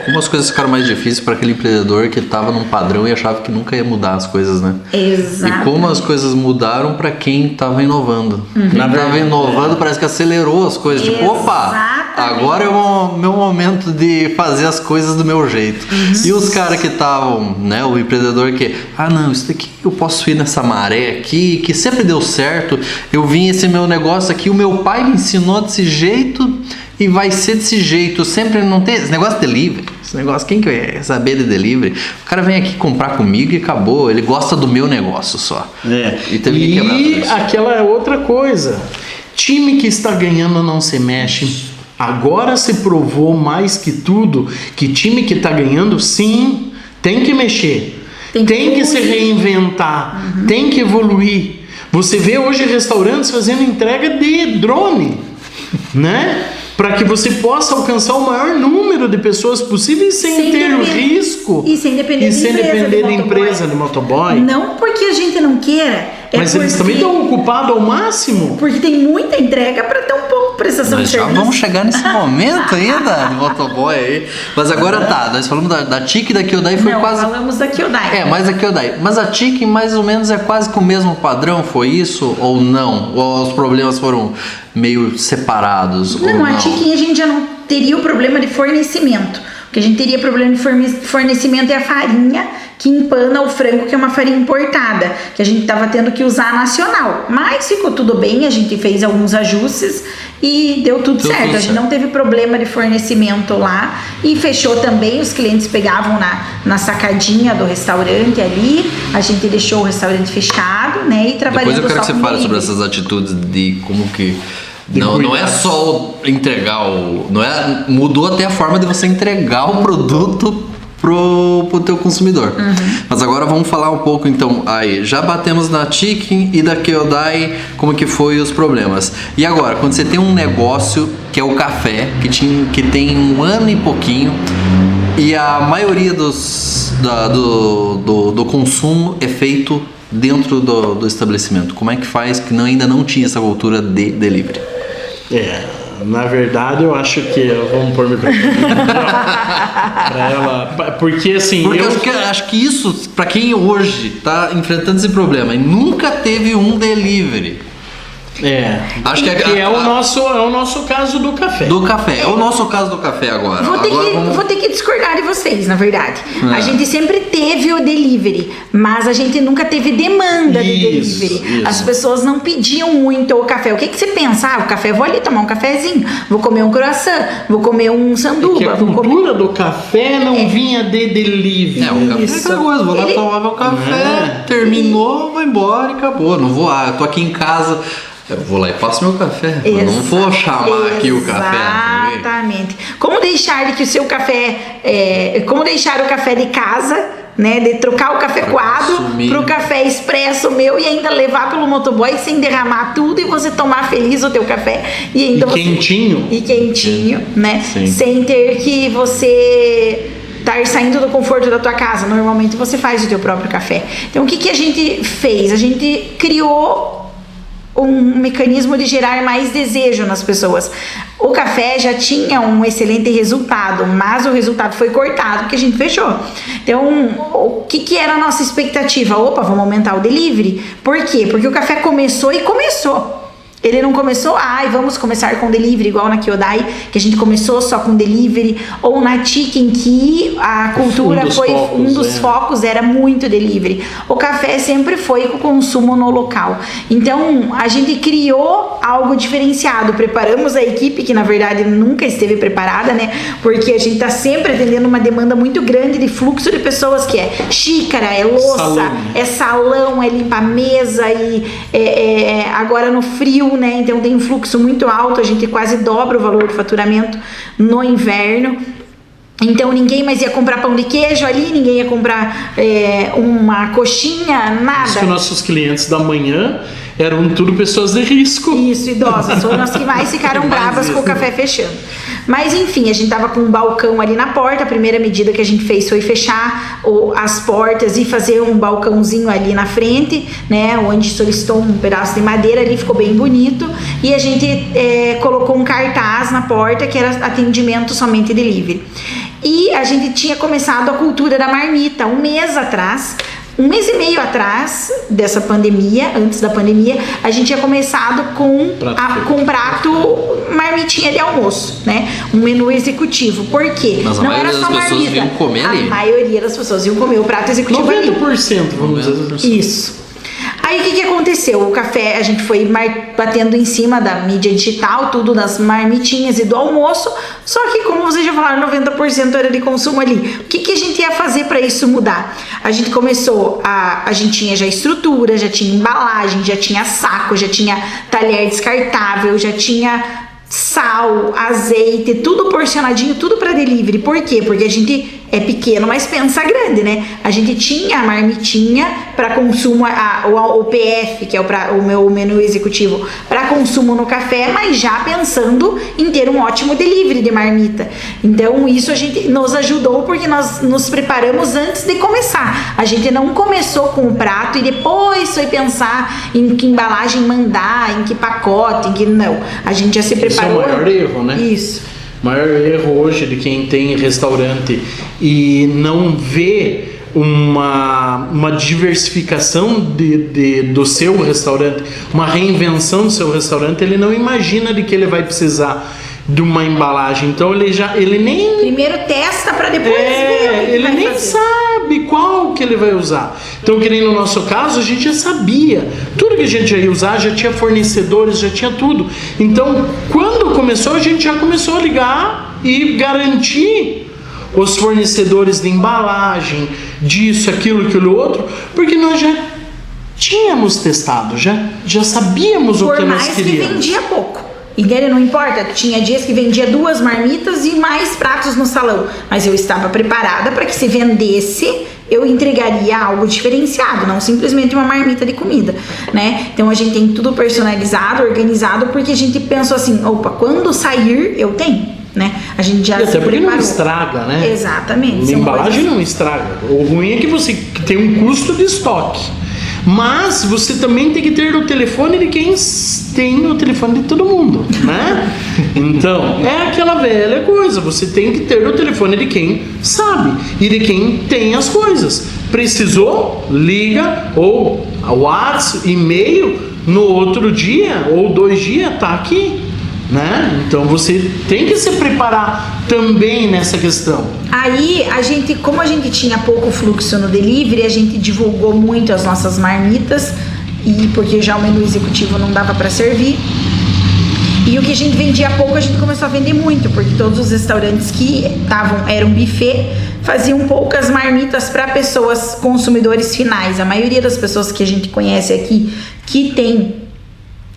Como as coisas ficaram mais difíceis para aquele empreendedor que estava num padrão e achava que nunca ia mudar as coisas, né?
Exato.
E como as coisas mudaram para quem estava inovando. Quem estava inovando parece que acelerou as coisas. Tipo, opa, agora é o meu momento de fazer as coisas do meu jeito. E os caras que estavam, né, o empreendedor que, não, isso daqui eu posso ir nessa maré aqui, que sempre deu certo. Eu vim esse meu negócio aqui, o meu pai me ensinou desse jeito e vai ser desse jeito. Sempre não tem esse negócio de delivery. Esse negócio, quem quer saber de delivery? O cara vem aqui comprar comigo e acabou. Ele gosta do meu negócio só. E teve que quebrar tudo isso.
Aquela é outra coisa. Time que está ganhando não se mexe. Agora se provou mais que tudo que time que está ganhando, sim, tem que mexer. Tem que se reinventar. Tem que evoluir. Você vê hoje restaurantes fazendo entrega de drone, né? Para que você possa alcançar o maior número de pessoas possíveis sem ter o risco
e sem depender
de empresa de motoboy.
Não porque a gente não queira,
mas eles também estão ocupados ao máximo.
Porque tem muita entrega para tão pouco prestação de serviço.
Vamos chegar nesse momento ainda de motoboy aí. Mas agora nós falamos da TIC e da Kyodai.
Falamos da Kyodai.
Mais a Kyodai. Mas a TIC mais ou menos é quase que o mesmo padrão, foi isso ou não? Ou os problemas foram meio separados?
Não, a TIC a gente já não teria o problema de fornecimento. O que a gente teria problema de fornecimento é a farinha que empana o frango, que é uma farinha importada, que a gente estava tendo que usar nacional. Mas ficou tudo bem, a gente fez alguns ajustes e deu tudo certo. A gente não teve problema de fornecimento lá e fechou também. Os clientes pegavam na sacadinha do restaurante ali, a gente deixou o restaurante fechado, né? E trabalhando.
Depois eu quero que você fale sobre essas atitudes de como que... Não é só entregar mudou até a forma de você entregar o produto pro teu consumidor. Mas agora vamos falar um pouco então, aí já batemos na Chicken e da Kyodai, como que foi os problemas. E agora, quando você tem um negócio que é o café, que tem 1 ano e pouquinho, e a maioria do consumo é feito dentro do estabelecimento, como é que faz que ainda não tinha essa cultura de delivery?
Na verdade eu acho que vamos pôr o microfone pra ela, porque assim,
acho que isso, pra quem hoje tá enfrentando esse problema e nunca teve um delivery,
acho que é o nosso caso do café.
É o nosso caso do café agora.
Vou ter que discordar de vocês, na verdade. A gente sempre teve o delivery, mas a gente nunca teve demanda de delivery. As pessoas não pediam muito o café. O que você pensa? O café, vou ali tomar um cafezinho, vou comer um croissant, vou comer um sanduba.
A cultura do café não vinha de delivery.
O café é aquela coisa, vou lá tomar meu café, terminou, vou embora e acabou. Não vou, eu tô aqui em casa... Eu vou lá e faço meu café. Eu não vou chamar aqui o café.
Exatamente. Como deixar que o seu café... como deixar o café de casa, né? De trocar o café coado pro café expresso meu e ainda levar pelo motoboy sem derramar tudo e você tomar feliz o teu café. E ainda
quentinho.
E quentinho, né?
Sim.
Sem ter que você... estar saindo do conforto da tua casa. Normalmente você faz o teu próprio café. Então o que a gente fez? A gente criou um mecanismo de gerar mais desejo nas pessoas. O café já tinha um excelente resultado, mas o resultado foi cortado porque a gente fechou. Então, o que era a nossa expectativa? Vamos aumentar o delivery. Por quê? Porque o café começou. Ele não começou, vamos começar com delivery, igual na Kyodai, que a gente começou só com delivery, ou na Chicken, que a cultura um dos focos era muito delivery. O café sempre foi com o consumo no local. Então, a gente criou algo diferenciado, preparamos a equipe, que na verdade nunca esteve preparada, né? Porque a gente tá sempre atendendo uma demanda muito grande de fluxo de pessoas, que é xícara, é louça, é salão, é limpar mesa, e agora no frio, né? Então tem um fluxo muito alto, a gente quase dobra o valor do faturamento no inverno. Então ninguém mais ia comprar pão de queijo ali, ninguém ia comprar uma coxinha, nada.
Isso que nossos clientes da manhã eram tudo pessoas de risco.
Isso, idosas, foram as que mais ficaram bravas com o café fechando. Mas enfim, a gente tava com um balcão ali na porta. A primeira medida que a gente fez foi fechar as portas e fazer um balcãozinho ali na frente, né, onde solicitou um pedaço de madeira ali, ficou bem bonito. E a gente colocou um cartaz na porta que era atendimento somente delivery. E a gente tinha começado a cultura da marmita um mês atrás. Um mês e meio atrás dessa pandemia, antes da pandemia, a gente tinha começado com prato marmitinha de almoço, né? Um menu executivo. Por quê?
Mas não era só marmita. Iam comer ali.
A maioria das pessoas iam comer o prato executivo
90%, vamos dizer.
Isso. Aí o que aconteceu? O café, a gente foi batendo em cima da mídia digital, tudo das marmitinhas e do almoço, só que como vocês já falaram, 90% era de consumo ali. O que a gente ia fazer para isso mudar? A gente começou a gente tinha já estrutura, já tinha embalagem, já tinha saco, já tinha talher descartável, já tinha sal, azeite, tudo porcionadinho, tudo para delivery. Por quê? Porque a gente é pequeno, mas pensa grande, né? A gente tinha a marmitinha para consumo, o PF, que é o meu menu executivo, para consumo no café, mas já pensando em ter um ótimo delivery de marmita. Então isso a gente nos ajudou, porque nós nos preparamos antes de começar. A gente não começou com o prato e depois foi pensar em que embalagem mandar, em que pacote, em que não. A gente já se preparou.
Esse é o maior erro, né?
Isso.
O maior erro hoje de quem tem restaurante e não vê uma diversificação do seu restaurante, uma reinvenção do seu restaurante, ele não imagina de que ele vai precisar de uma embalagem. Então ele nem
primeiro testa para depois ver
ele nem sabe qual que ele vai usar. Então, que nem no nosso caso, a gente já sabia tudo que a gente ia usar, já tinha fornecedores, já tinha tudo. Então, quando começou, a gente já começou a ligar e garantir os fornecedores de embalagem, disso, aquilo outro, porque nós já tínhamos testado, já sabíamos o que nós queríamos.
Por mais que vendia pouco. Entende? Não importa, tinha dias que vendia 2 marmitas e mais pratos no salão, mas eu estava preparada para que se vendesse, eu entregaria algo diferenciado, não simplesmente uma marmita de comida, né? Então a gente tem tudo personalizado, organizado, porque a gente pensou assim, opa, quando sair eu tenho, né? A gente já
se preparou. Não estraga, né?
Exatamente.
A embalagem não estraga. O ruim é que você tem um custo de estoque. Mas você também tem que ter o telefone de quem tem o telefone de todo mundo, né? Então, é aquela velha coisa. Você tem que ter o telefone de quem sabe e de quem tem as coisas. Precisou? Liga, ou WhatsApp, e-mail, no outro dia ou 2 dias, tá aqui. Né? Então você tem que se preparar também nessa questão.
Aí como a gente tinha pouco fluxo no delivery, a gente divulgou muito as nossas marmitas, e porque já o menu executivo não dava para servir. E o que a gente vendia pouco, a gente começou a vender muito, porque todos os restaurantes que eram buffet faziam poucas marmitas para pessoas, consumidores finais. A maioria das pessoas que a gente conhece aqui que tem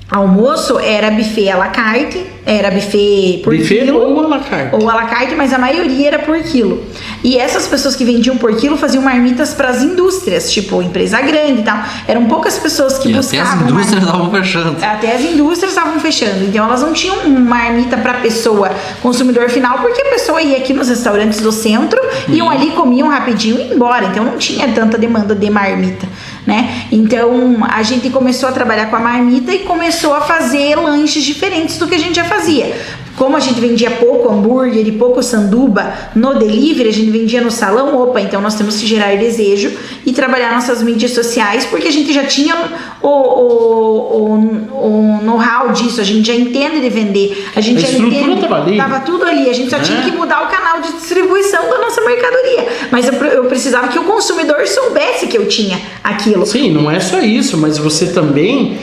almoço era buffet à la carte, era buffet por quilo.
Ou à la carte.
Ou à la carte, mas a maioria era por quilo. E essas pessoas que vendiam por quilo faziam marmitas para as indústrias, tipo empresa grande e tal. Eram poucas pessoas que buscavam.
Até as indústrias estavam fechando.
Até as indústrias estavam fechando. Então elas não tinham marmita para pessoa, consumidor final, porque a pessoa ia aqui nos restaurantes do centro, iam ali, comiam rapidinho e ia embora. Então não tinha tanta demanda de marmita, né? Então a gente começou a trabalhar com a marmita e começou a fazer lanches diferentes do que a gente já fazia. como a gente vendia pouco hambúrguer e pouco sanduba no delivery, a gente vendia no salão, então nós temos que gerar desejo e trabalhar nossas mídias sociais, porque a gente já tinha o know-how disso, a gente já entende de vender, a gente já entende, tava tudo ali, a gente só tinha que mudar o canal de distribuição da nossa mercadoria, mas eu precisava que o consumidor soubesse que eu tinha aquilo.
Sim, não é só isso, mas você também,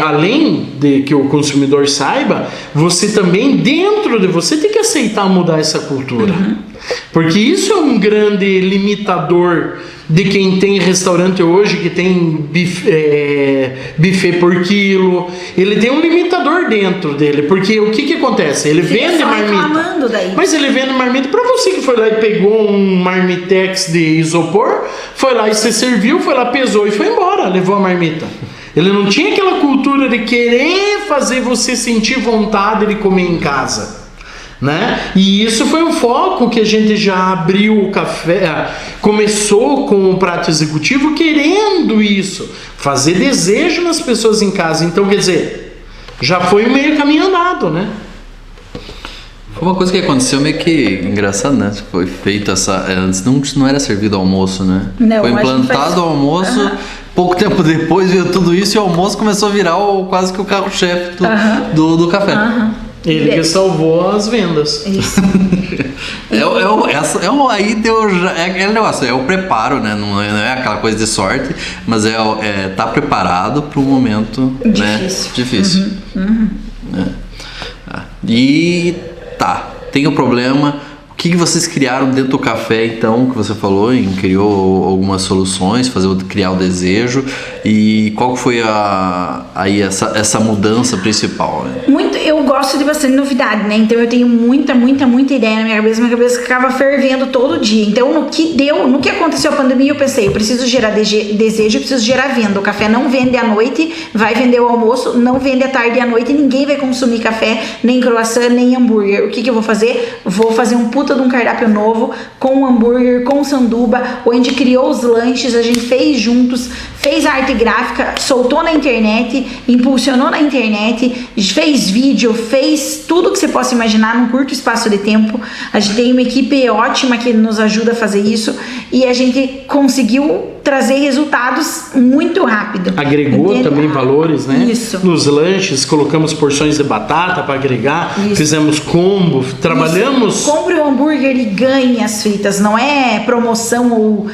além de que o consumidor saiba, você também, dentro de você, tem que aceitar mudar essa cultura. Porque isso é um grande limitador de quem tem restaurante hoje, que tem buffet por quilo. Ele tem um limitador dentro dele, porque o que acontece? Ele vende marmita, mas ele vende marmita para você que foi lá e pegou um marmitex de isopor, foi lá e se serviu, foi lá, pesou e foi embora, levou a marmita. Ele não tinha aquela cultura de querer fazer você sentir vontade de comer em casa, né? E isso foi um foco que a gente já abriu o café, começou com o prato executivo querendo isso, fazer desejo nas pessoas em casa. Então, quer dizer, já foi meio caminho andado, né?
Foi uma coisa que aconteceu meio que engraçado, né? Foi feito antes não era servido almoço, né?
Não,
foi implantado o almoço. Pouco tempo depois veio tudo isso e o almoço começou a virar quase que o carro-chefe do café.
Ele que salvou as vendas.
Isso.
Aí deu. É aquele negócio, é o preparo, né? Não é aquela coisa de sorte, mas tá preparado para um momento difícil. E tem o problema. O que vocês criaram dentro do café, então, que você falou, criou algumas soluções, criar o desejo, e qual foi essa mudança principal? Né?
Eu gosto de bastante novidade, né? Então eu tenho muita ideia na minha cabeça ficava fervendo todo dia. Então no que aconteceu a pandemia, eu pensei, eu preciso gerar desejo, eu preciso gerar venda. O café não vende à noite, vai vender o almoço, não vende à tarde e à noite, ninguém vai consumir café, nem croissant, nem hambúrguer. O que eu vou fazer? Vou fazer um puta de um cardápio novo, com hambúrguer, com sanduba, onde a gente criou os lanches, a gente fez juntos, fez arte gráfica, soltou na internet, impulsionou na internet, fez vídeo, fez tudo que você possa imaginar num curto espaço de tempo. A gente tem uma equipe ótima que nos ajuda a fazer isso e a gente conseguiu trazer resultados muito rápido.
Agregou também valores, né?
Isso.
Nos lanches, colocamos porções de batata para agregar, fizemos combo, trabalhamos...
Isso. Compre o hambúrguer e ganhe as fritas, não é promoção ou...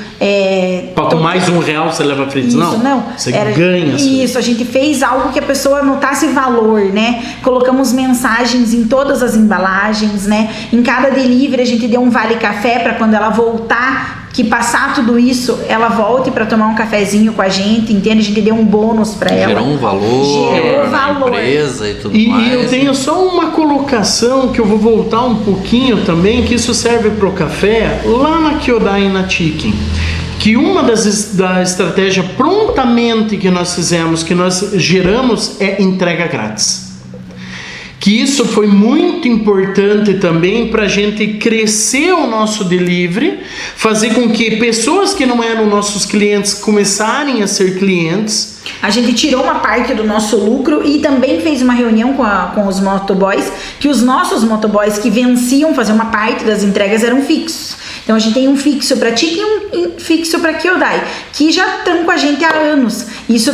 Com mais R$1 você leva fritas, não. Você ganha as fritas.
Isso, a gente fez algo que a pessoa notasse valor, né? Colocamos mensagens em todas as embalagens, né? Em cada delivery a gente deu um vale café para quando ela voltar, que passar tudo isso, ela volte para tomar um cafezinho com a gente, entende? A gente deu um bônus para ela.
Gerou um valor na empresa e tudo mais.
E eu tenho só uma colocação que eu vou voltar um pouquinho também, que isso serve para o café, lá na Kyodai e na Chicken. Que uma da estratégia prontamente que nós fizemos, que nós geramos, é entrega grátis. Que isso foi muito importante também para a gente crescer o nosso delivery, fazer com que pessoas que não eram nossos clientes começarem a ser clientes.
A gente tirou uma parte do nosso lucro e também fez uma reunião com os motoboys, que os nossos motoboys que venciam fazer uma parte das entregas eram fixos. Então a gente tem um fixo para Chicken e um fixo para Kyodai, que já estão com a gente há anos. Isso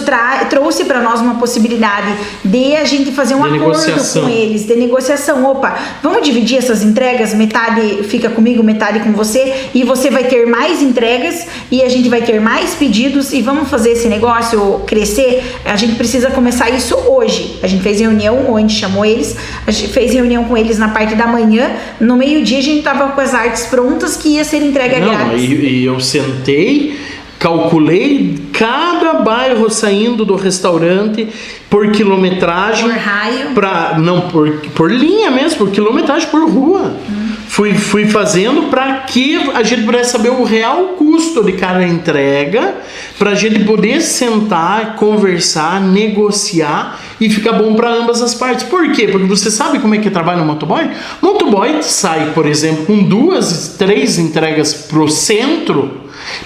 trouxe para nós uma possibilidade de a gente fazer um acordo com eles, de negociação. Opa, vamos dividir essas entregas, metade fica comigo, metade com você, e você vai ter mais entregas e a gente vai ter mais pedidos e vamos fazer esse negócio crescer. A gente precisa começar isso hoje. A gente fez reunião, ou a gente chamou eles, a gente fez reunião com eles na parte da manhã, no meio-dia a gente estava com as artes prontas que ia ser entrega grátis.
E eu sentei, calculei cada bairro saindo do restaurante por quilometragem,
por raio,
por linha mesmo, por quilometragem, por rua. Fui fazendo para que a gente pudesse saber o real custo de cada entrega, para a gente poder sentar, conversar, negociar e ficar bom para ambas as partes. Por quê? Porque você sabe como é que trabalha o motoboy? O motoboy sai, por exemplo, com 2, 3 entregas pro centro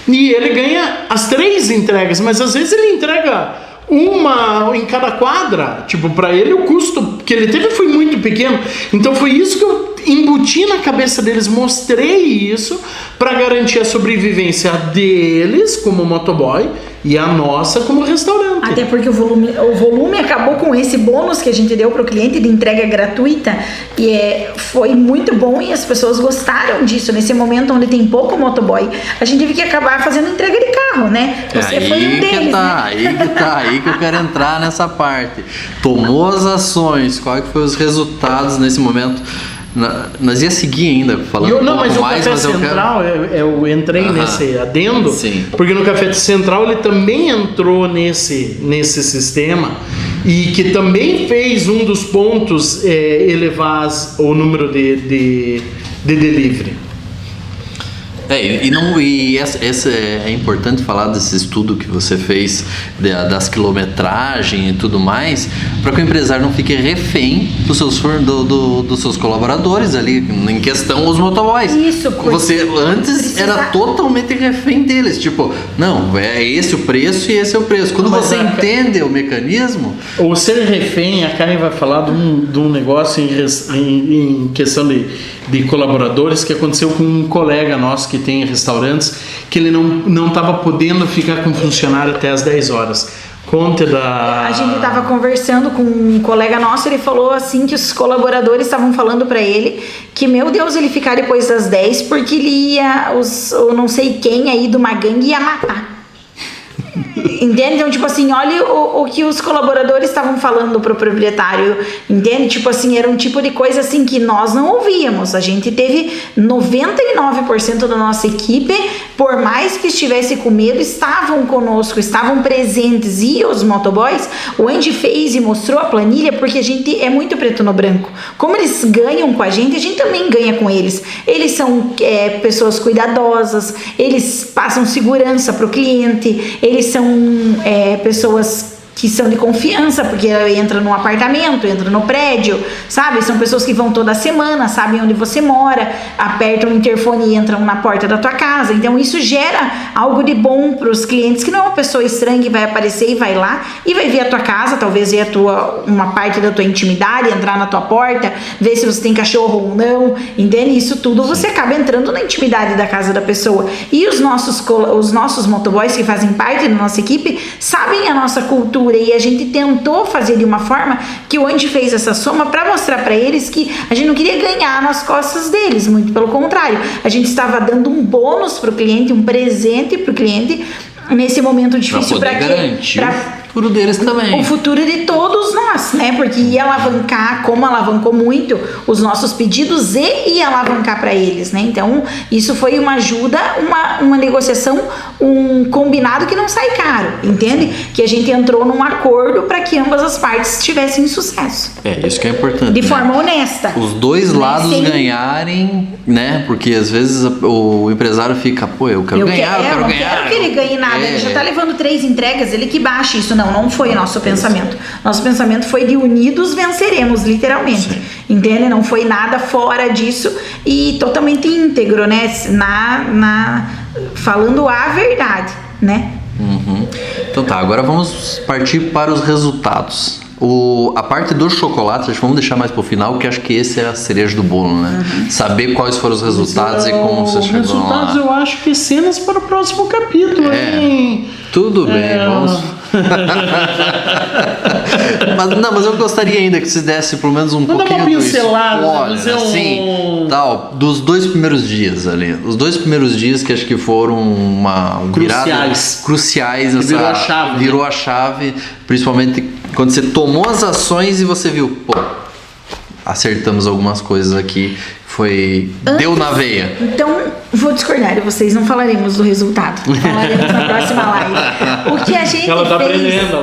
e ele ganha as 3 entregas, mas às vezes ele entrega uma em cada quadra. Tipo, para ele o custo que ele teve foi muito pequeno. Então foi isso que eu embuti na cabeça deles, mostrei isso para garantir a sobrevivência deles como motoboy e a nossa como restaurante.
Até porque o volume acabou com esse bônus que a gente deu para o cliente de entrega gratuita e foi muito bom e as pessoas gostaram disso. Nesse momento onde tem pouco motoboy, a gente teve que acabar fazendo entrega de carro, né? Você foi um deles,
aí que eu quero entrar nessa parte. Tomou as ações, qual que foi os resultados nesse momento? Nós ia seguir ainda falando
mas
mais,
o Café Central, eu entrei nesse adendo,
sim.
Porque no Café Central ele também entrou nesse sistema e que também fez um dos pontos elevar o número de delivery.
Essa é importante falar desse estudo que você fez das quilometragens e tudo mais, para que o empresário não fique refém dos seus colaboradores ali, em questão os motoboys.
Isso,
você antes era totalmente refém deles, tipo, não, é esse o preço e esse é o preço. Quando você entende o mecanismo...
O ser refém, a Karen vai falar de um negócio em questão de colaboradores que aconteceu com um colega nosso que tem restaurantes, que ele não estava podendo ficar com funcionário até as 10 horas.
A gente estava conversando com um colega nosso, ele falou assim que os colaboradores estavam falando para ele que, meu Deus, ele ficar depois das 10 porque ele ia, eu não sei quem aí de uma gangue ia matar. Entende? Então, tipo assim, olha o que os colaboradores estavam falando pro proprietário, entende? Tipo assim, era um tipo de coisa assim que nós não ouvíamos. A gente teve 99% da nossa equipe, por mais que estivesse com medo, estavam conosco, estavam presentes. E os motoboys, o Andy fez e mostrou a planilha, porque a gente é muito preto no branco. Como eles ganham com a gente também ganha com eles. Eles são pessoas cuidadosas, eles passam segurança pro cliente, eles são pessoas que são de confiança, porque entra no apartamento, entra no prédio, sabe? São pessoas que vão toda semana, sabem onde você mora, apertam o interfone e entram na porta da tua casa. Então isso gera algo de bom para os clientes, que não é uma pessoa estranha que vai aparecer e vai lá e vai ver a tua casa, talvez ver uma parte da tua intimidade, entrar na tua porta, ver se você tem cachorro ou não, entende? Isso tudo você acaba entrando na intimidade da casa da pessoa. E os nossos motoboys que fazem parte da nossa equipe sabem a nossa cultura, e a gente tentou fazer de uma forma que o Andy fez essa soma para mostrar para eles que a gente não queria ganhar nas costas deles, muito pelo contrário, a gente estava dando um bônus para o cliente, um presente para o cliente nesse momento difícil, para
garantir o futuro deles também.
O futuro de todos nós, né? Porque ia alavancar, como alavancou muito os nossos pedidos, e ia alavancar para eles, né? Então, isso foi uma ajuda, uma negociação, um combinado que não sai caro, entende? Que a gente entrou num acordo para que ambas as partes tivessem sucesso.
Isso que é importante.
De forma honesta.
Os dois lados ganharem, né? Porque às vezes o empresário fica, eu quero ganhar.
Eu não quero que ele ganhe nada, ele já tá levando 3 entregas, ele que baixe isso. Não foi o nosso pensamento. Nosso pensamento foi de unidos venceremos, literalmente. Sim. Entende? Não foi nada fora disso e totalmente íntegro, né? Falando a verdade, né?
Uhum. Então tá, agora vamos partir para os resultados. A parte dos chocolates, vamos deixar mais pro final, que acho que esse é a cereja do bolo, né? Uhum. Saber quais foram os resultados e como você chegou lá. Os
resultados eu acho que cenas para o próximo capítulo, hein?
Tudo bem, vamos... mas eu gostaria ainda que você desse pelo menos um pouquinho
uma pincelada,
assim, tal, dos 2 primeiros dias ali. Os 2 primeiros dias que acho que foram uma cruciais nessa, virou a chave, principalmente quando você tomou as ações e você viu, acertamos algumas coisas aqui, deu na veia.
Então, vou discordar de vocês, não falaremos do resultado, falaremos na próxima live. O que a gente
ela tá aprendendo.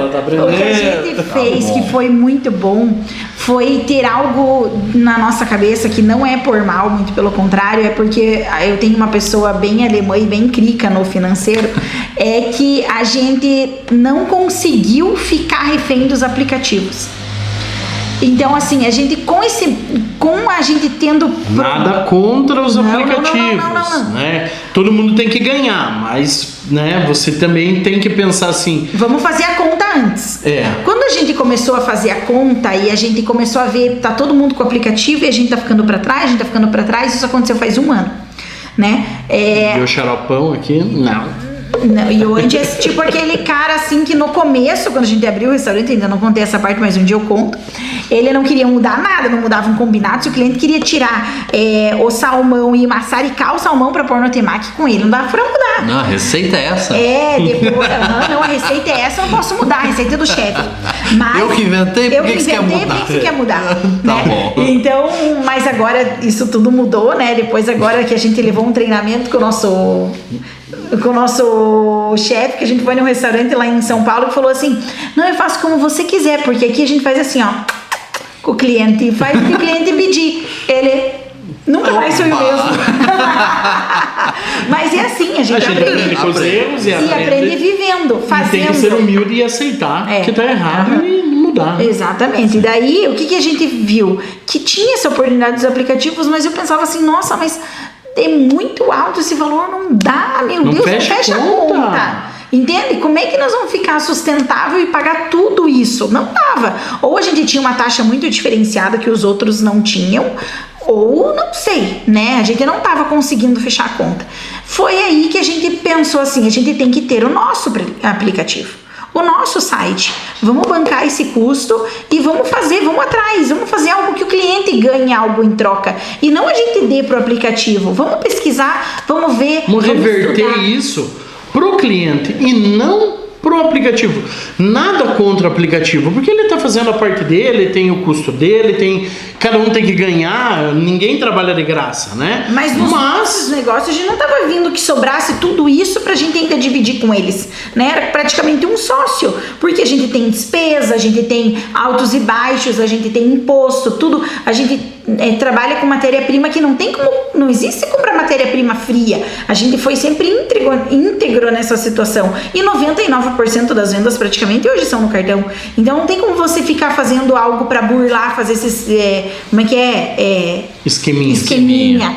O que a gente fez, que foi muito bom, foi ter algo na nossa cabeça que não é por mal, muito pelo contrário, é porque eu tenho uma pessoa bem alemã e bem crica no financeiro, é que a gente não conseguiu ficar refém dos aplicativos. Então, assim, a gente com com a gente tendo...
Nada contra os aplicativos, né? Todo mundo tem que ganhar, mas, né, você também tem que pensar assim...
Vamos fazer a conta antes. Quando a gente começou a fazer a conta e a gente começou a ver, tá todo mundo com o aplicativo e a gente tá ficando para trás, isso aconteceu faz 1 ano, né?
E o xaropão aqui, não.
E o Andy é tipo aquele cara assim que no começo, quando a gente abriu o restaurante, ainda não contei essa parte, mas um dia eu conto, ele não queria mudar nada, não mudava um combinado. Se o cliente queria tirar o salmão e maçaricar o salmão pra pôr no temaki com ele, não dava pra mudar.
Não, a receita é essa.
Depois, não, a receita é essa, eu não posso mudar, a receita é do chefe. Mas
eu que inventei, por que você quer mudar?
Por que você quer mudar?
Tá
né?
bom.
Então, mas agora isso tudo mudou, né? Depois agora que a gente levou um treinamento com o nosso chefe, que a gente foi num restaurante lá em São Paulo, que falou assim: não, eu faço como você quiser, porque aqui a gente faz assim, ó, com o cliente, faz o que o cliente pedir. Ele nunca mais foi o mesmo. Mas é assim, a gente aprende
com os erros e
aprende vivendo, fazendo.
E tem que ser humilde e aceitar que tá errado e mudar.
Exatamente. E daí, o que a gente viu? Que tinha essa oportunidade dos aplicativos, mas eu pensava assim, nossa, mas é muito alto esse valor, não dá, meu Deus, não fecha a conta. Entende? Como é que nós vamos ficar sustentável e pagar tudo isso? Não dava. Ou a gente tinha uma taxa muito diferenciada que os outros não tinham, ou não sei, né? A gente não estava conseguindo fechar a conta. Foi aí que a gente pensou assim, a gente tem que ter o nosso aplicativo, o nosso site. Vamos bancar esse custo e vamos atrás, vamos fazer algo que o cliente ganhe algo em troca e não a gente dê pro aplicativo. Vamos pesquisar, vamos ver,
vamos reverter estudar. Isso pro cliente e não pro aplicativo. Nada contra o aplicativo, porque ele tá fazendo a parte dele, tem o custo dele, cada um tem que ganhar, ninguém trabalha de graça, né?
Mas nos negócios a gente não tava vindo que sobrasse tudo isso pra gente ainda dividir com eles, né? Era praticamente um sócio, porque a gente tem despesa, a gente tem altos e baixos, a gente tem imposto, tudo, a gente trabalha com matéria-prima que não existe comprar matéria-prima fria. A gente foi sempre íntegro nessa situação. E 99% das vendas praticamente hoje são no cartão. Então não tem como você ficar fazendo algo para burlar, fazer esses... como é que é? Esqueminha.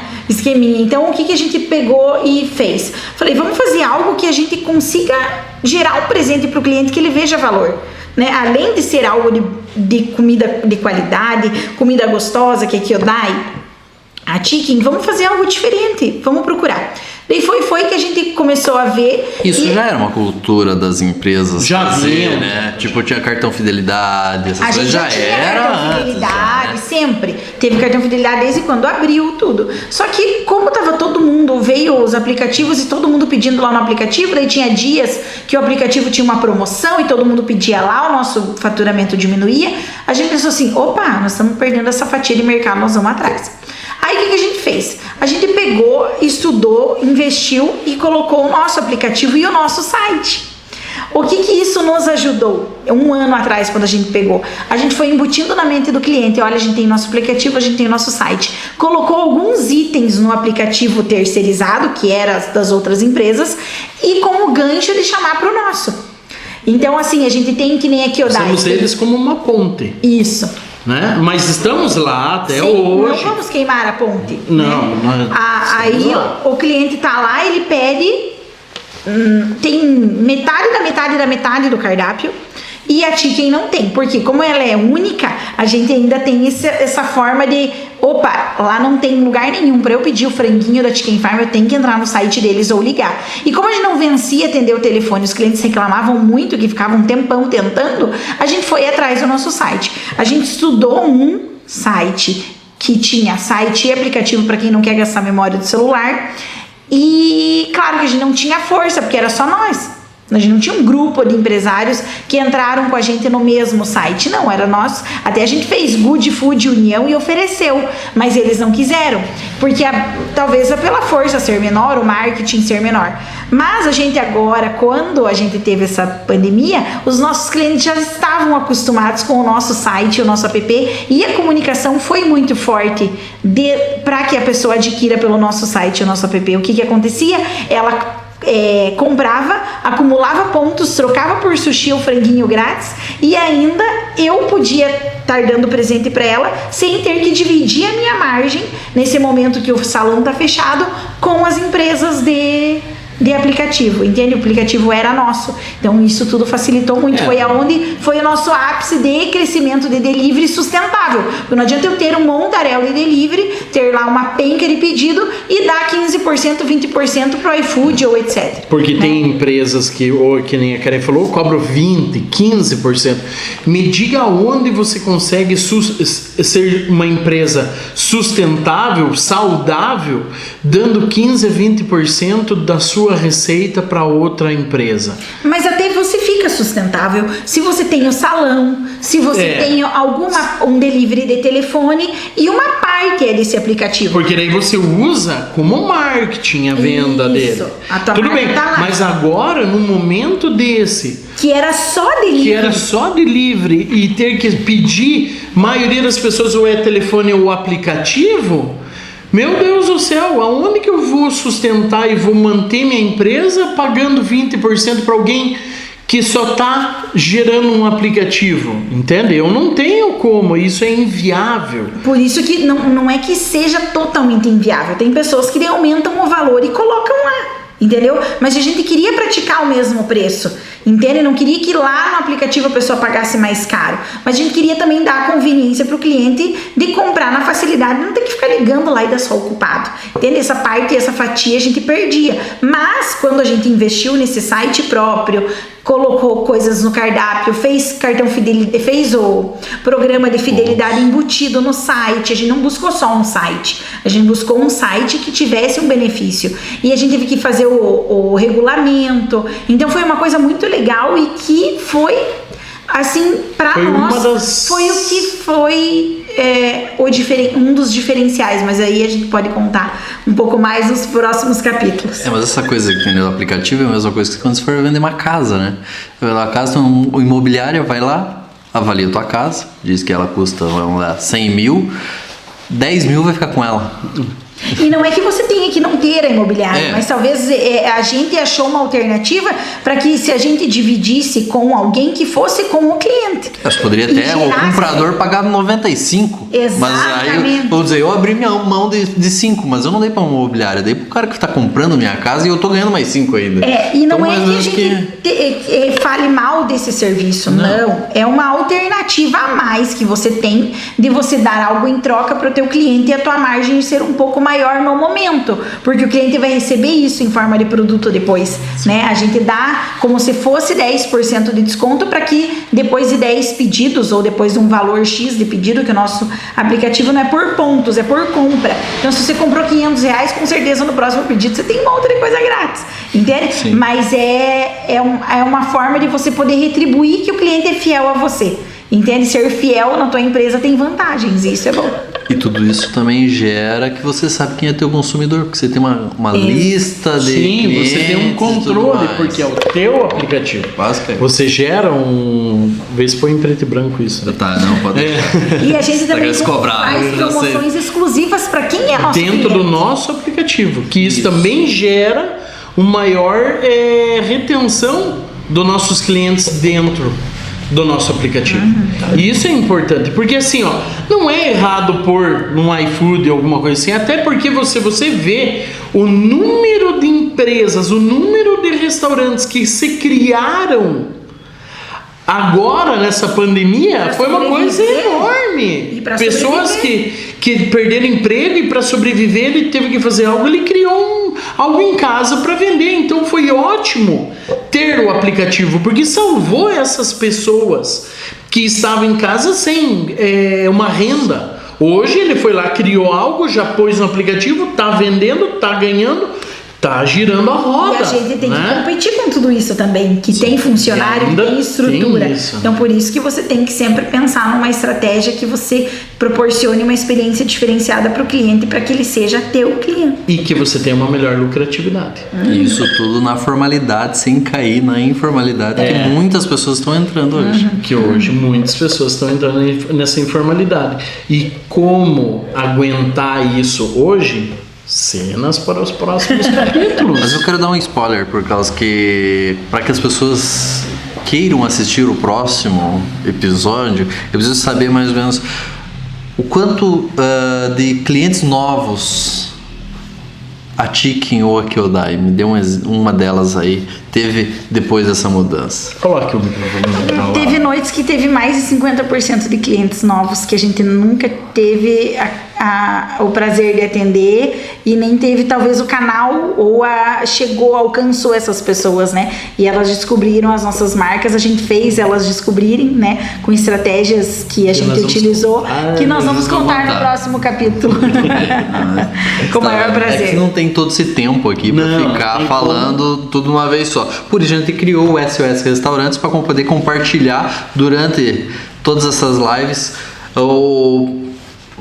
Então o que a gente pegou e fez? Falei, vamos fazer algo que a gente consiga gerar um presente para o cliente que ele veja valor. Né? Além de ser algo de comida de qualidade, comida gostosa, que é Kyodai, a Chicken, vamos fazer algo diferente, vamos procurar. Daí foi que a gente começou a ver.
Isso já era uma cultura das empresas
já
fazer, né? Tipo, tinha cartão fidelidade, essas coisas já era
cartão fidelidade, antes, sempre. Teve cartão fidelidade desde quando abriu tudo. Só que como tava todo mundo, veio os aplicativos e todo mundo pedindo lá no aplicativo, daí tinha dias que o aplicativo tinha uma promoção e todo mundo pedia lá, o nosso faturamento diminuía. A gente pensou assim, opa, nós estamos perdendo essa fatia de mercado, nós vamos atrás. Aí o que a gente fez? A gente pegou, estudou, investiu e colocou o nosso aplicativo e o nosso site. O que isso nos ajudou? 1 ano atrás, quando a gente pegou, a gente foi embutindo na mente do cliente, olha, a gente tem nosso aplicativo, a gente tem nosso site. Colocou alguns itens no aplicativo terceirizado, que era das outras empresas, e com o gancho de chamar para o nosso. Então, assim, a gente tem que nem aqui o
usamos eles como uma ponte.
Isso.
Né? Mas estamos lá até hoje.
Não vamos queimar a ponte.
Não.
Né? Aí o cliente tá lá, ele pede, tem metade do cardápio. E a Chicken não tem, porque como ela é única, a gente ainda tem essa forma de, opa, lá não tem lugar nenhum para eu pedir o franguinho da Chicken Farm, eu tenho que entrar no site deles ou ligar. E como a gente não vencia atender o telefone, os clientes reclamavam muito, que ficavam um tempão tentando, a gente foi atrás do nosso site. A gente estudou um site que tinha site e aplicativo para quem não quer gastar memória do celular. E claro que a gente não tinha força, porque era só nós. A gente não tinha um grupo de empresários que entraram com a gente no mesmo site, não, era nós. Até a gente fez Good Food União e ofereceu, mas eles não quiseram, porque talvez pela força ser menor, o marketing ser menor. Mas a gente agora, quando a gente teve essa pandemia, os nossos clientes já estavam acostumados com o nosso site, o nosso app, e a comunicação foi muito forte para que a pessoa adquira pelo nosso site, o nosso app. O que acontecia? comprava, acumulava pontos, trocava por sushi ou franguinho grátis, e ainda eu podia estar dando presente para ela sem ter que dividir a minha margem nesse momento que o salão tá fechado com as empresas de aplicativo, entende? O aplicativo era nosso, então isso tudo facilitou muito. Foi o nosso ápice de crescimento de delivery sustentável, porque não adianta eu ter um montarelo de delivery, ter lá uma penca de pedido e dar 15%, 20% pro iFood ou etc.
Porque tem empresas que nem a Karen falou, cobram 20%, 15%. Me diga onde você consegue ser uma empresa sustentável, saudável, dando 15%, 20% da sua receita para outra empresa.
Mas até você fica sustentável se você tem o salão, se você tem um delivery de telefone e uma parte desse aplicativo.
Porque daí você usa como marketing a venda dele. Tudo bem, tá, mas agora, num momento desse,
que era só
delivery e ter que pedir, a maioria das pessoas ou é telefone ou aplicativo. Meu Deus do céu, aonde que eu vou sustentar e vou manter minha empresa pagando 20% para alguém que só está gerando um aplicativo? Entende? Eu não tenho como, isso é inviável.
Por isso que não é que seja totalmente inviável. Tem pessoas que aumentam o valor e colocam lá. Entendeu? Mas a gente queria praticar o mesmo preço, entende? Não queria que lá no aplicativo a pessoa pagasse mais caro, mas a gente queria também dar a conveniência para o cliente de comprar na facilidade, não ter que ficar ligando lá e dar só ocupado, entende? Essa parte, essa fatia a gente perdia, mas quando a gente investiu nesse site próprio, colocou coisas no cardápio, fez cartão fidelidade, fez o programa de fidelidade embutido no site. A gente não buscou só um site, a gente buscou um site que tivesse um benefício e a gente teve que fazer o regulamento. Então foi uma coisa muito legal e que foi assim, para nós foi o que foi um dos diferenciais, mas aí a gente pode contar um pouco mais nos próximos capítulos.
Mas essa coisa que tem no aplicativo é a mesma coisa que quando você for vender uma casa, né? A casa, uma imobiliária vai lá, avalia a tua casa, diz que ela custa, vamos lá, 100 mil, 10 mil vai ficar com ela.
E não é que você tenha que não ter a imobiliária, mas talvez a gente achou uma alternativa para que se a gente dividisse com alguém que fosse com o cliente.
Acho que poderia até o comprador pagar 95.
Exatamente.
Mas aí, vamos dizer, eu abri minha mão de 5, mas eu não dei para uma imobiliária, dei para o cara que está comprando minha casa e eu tô ganhando mais 5 ainda.
E não então, é que a gente fale mal desse serviço, não. É uma alternativa a mais que você tem de você dar algo em troca para o teu cliente e a tua margem ser um pouco maior no momento, porque o cliente vai receber isso em forma de produto depois, né? A gente dá como se fosse 10% de desconto para que depois de 10 pedidos ou depois de um valor X de pedido, que o nosso aplicativo não é por pontos, é por compra. Então se você comprou R$500, com certeza no próximo pedido você tem um monte de coisa grátis, entende? Sim. Mas é uma forma de você poder retribuir que o cliente é fiel a você. Entende? Ser fiel na tua empresa tem vantagens, isso é bom.
E tudo isso também gera que você sabe quem é teu consumidor, porque você tem uma lista de clientes.
Você tem um controle, porque é o teu aplicativo.
Basicamente.
Você gera vê se põe em preto e branco isso.
Tá, não, pode.
E a gente também faz promoções exclusivas para quem é nosso cliente.
Dentro do nosso aplicativo, que isso também gera uma maior retenção dos nossos clientes dentro do nosso aplicativo. E isso é importante, porque assim, não é errado pôr no iFood alguma coisa assim, até porque você vê o número de empresas, o número de restaurantes que se criaram agora nessa pandemia foi uma coisa enorme. Pessoas que perderam emprego e para sobreviver ele teve que fazer algo, ele criou algo em casa para vender. Então foi ótimo ter o aplicativo, porque salvou essas pessoas que estavam em casa sem uma renda. Hoje ele foi lá, criou algo, já pôs no aplicativo, tá vendendo, tá ganhando, tá girando a roda.
E a gente tem que competir com tudo isso também, que tem funcionário, que tem estrutura. Então por isso que você tem que sempre pensar numa estratégia que você proporcione uma experiência diferenciada para o cliente, para que ele seja teu cliente.
E que você tenha uma melhor lucratividade.
Isso tudo na formalidade, sem cair na informalidade, que muitas pessoas estão entrando hoje.
Que hoje muitas pessoas estão entrando nessa informalidade. E como aguentar isso hoje? cenas para os próximos capítulos.
Mas eu quero dar um spoiler, por causa que para que as pessoas queiram assistir o próximo episódio, eu preciso saber mais ou menos o quanto de clientes novos a Chicken ou a Kyodai, me dê uma delas aí, teve depois dessa mudança.
Coloque o microfone.
Teve noites que teve mais de 50% de clientes novos que a gente nunca teve o prazer de atender e nem teve talvez o canal ou alcançou essas pessoas, né? E elas descobriram as nossas marcas, a gente fez elas descobrirem, né? Com estratégias que a gente utilizou, que nós vamos contar no próximo capítulo. Com o maior prazer.
É que não tem todo esse tempo aqui pra ficar falando tudo de uma vez só. Por isso a gente criou o SOS Restaurantes para poder compartilhar durante todas essas lives,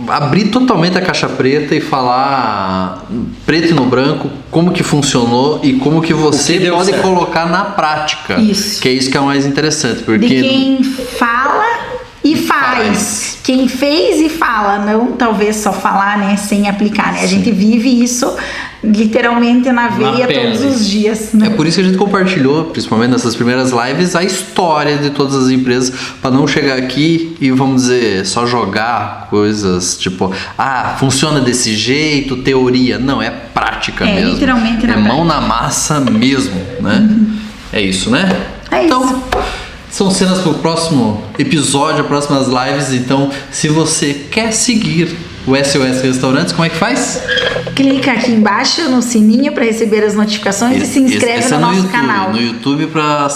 abrir totalmente a caixa preta e falar preto e no branco como que funcionou e como que você pode colocar na prática.
Isso.
Que é isso que é o mais interessante, porque
de quem fala e faz. Quem fez e fala, não talvez só falar, né, sem aplicar, né? A gente vive isso literalmente na veia todos os dias, né?
É por isso que a gente compartilhou, principalmente nessas primeiras lives, a história de todas as empresas, para não chegar aqui e, vamos dizer, só jogar coisas tipo, funciona desse jeito, teoria. Não, é prática mesmo.
Literalmente na
mão na massa mesmo, né? É isso, né?
É
então,
isso.
São cenas para o próximo episódio, próximas lives. Então, se você quer seguir o SOS Restaurantes, como é que faz?
Clica aqui embaixo no sininho para receber as notificações e se inscreve no nosso
YouTube,
canal.
No YouTube para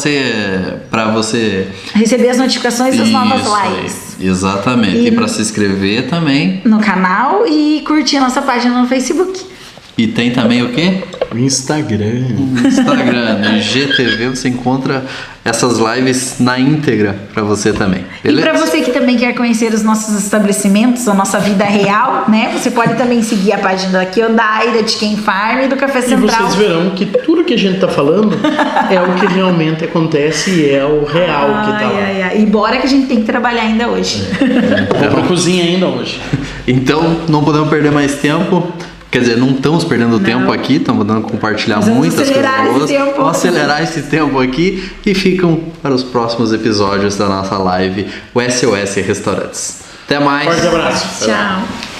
você
receber as notificações das novas lives.
Aí. Exatamente. E para se inscrever também
no canal e curtir a nossa página no Facebook.
E
tem também o quê?
O Instagram.
No IGTV você encontra essas lives na íntegra para você também. Beleza?
E para você que também quer conhecer os nossos estabelecimentos, a nossa vida real, né? Você pode também seguir a página da Kyodai, da Chicken Farm e do Café Central.
E vocês verão que tudo que a gente tá falando é o que realmente acontece e é o real que tá lá.
E bora que a gente tem que trabalhar ainda hoje.
Vou pra cozinha ainda hoje.
Então, não podemos perder mais tempo. Quer dizer, não estamos perdendo tempo aqui, estamos podendo compartilhar muitas coisas boas. Vamos acelerar esse tempo aqui e ficam para os próximos episódios da nossa live, o SOS Restaurantes. Até mais.
Forte abraço.
Tchau.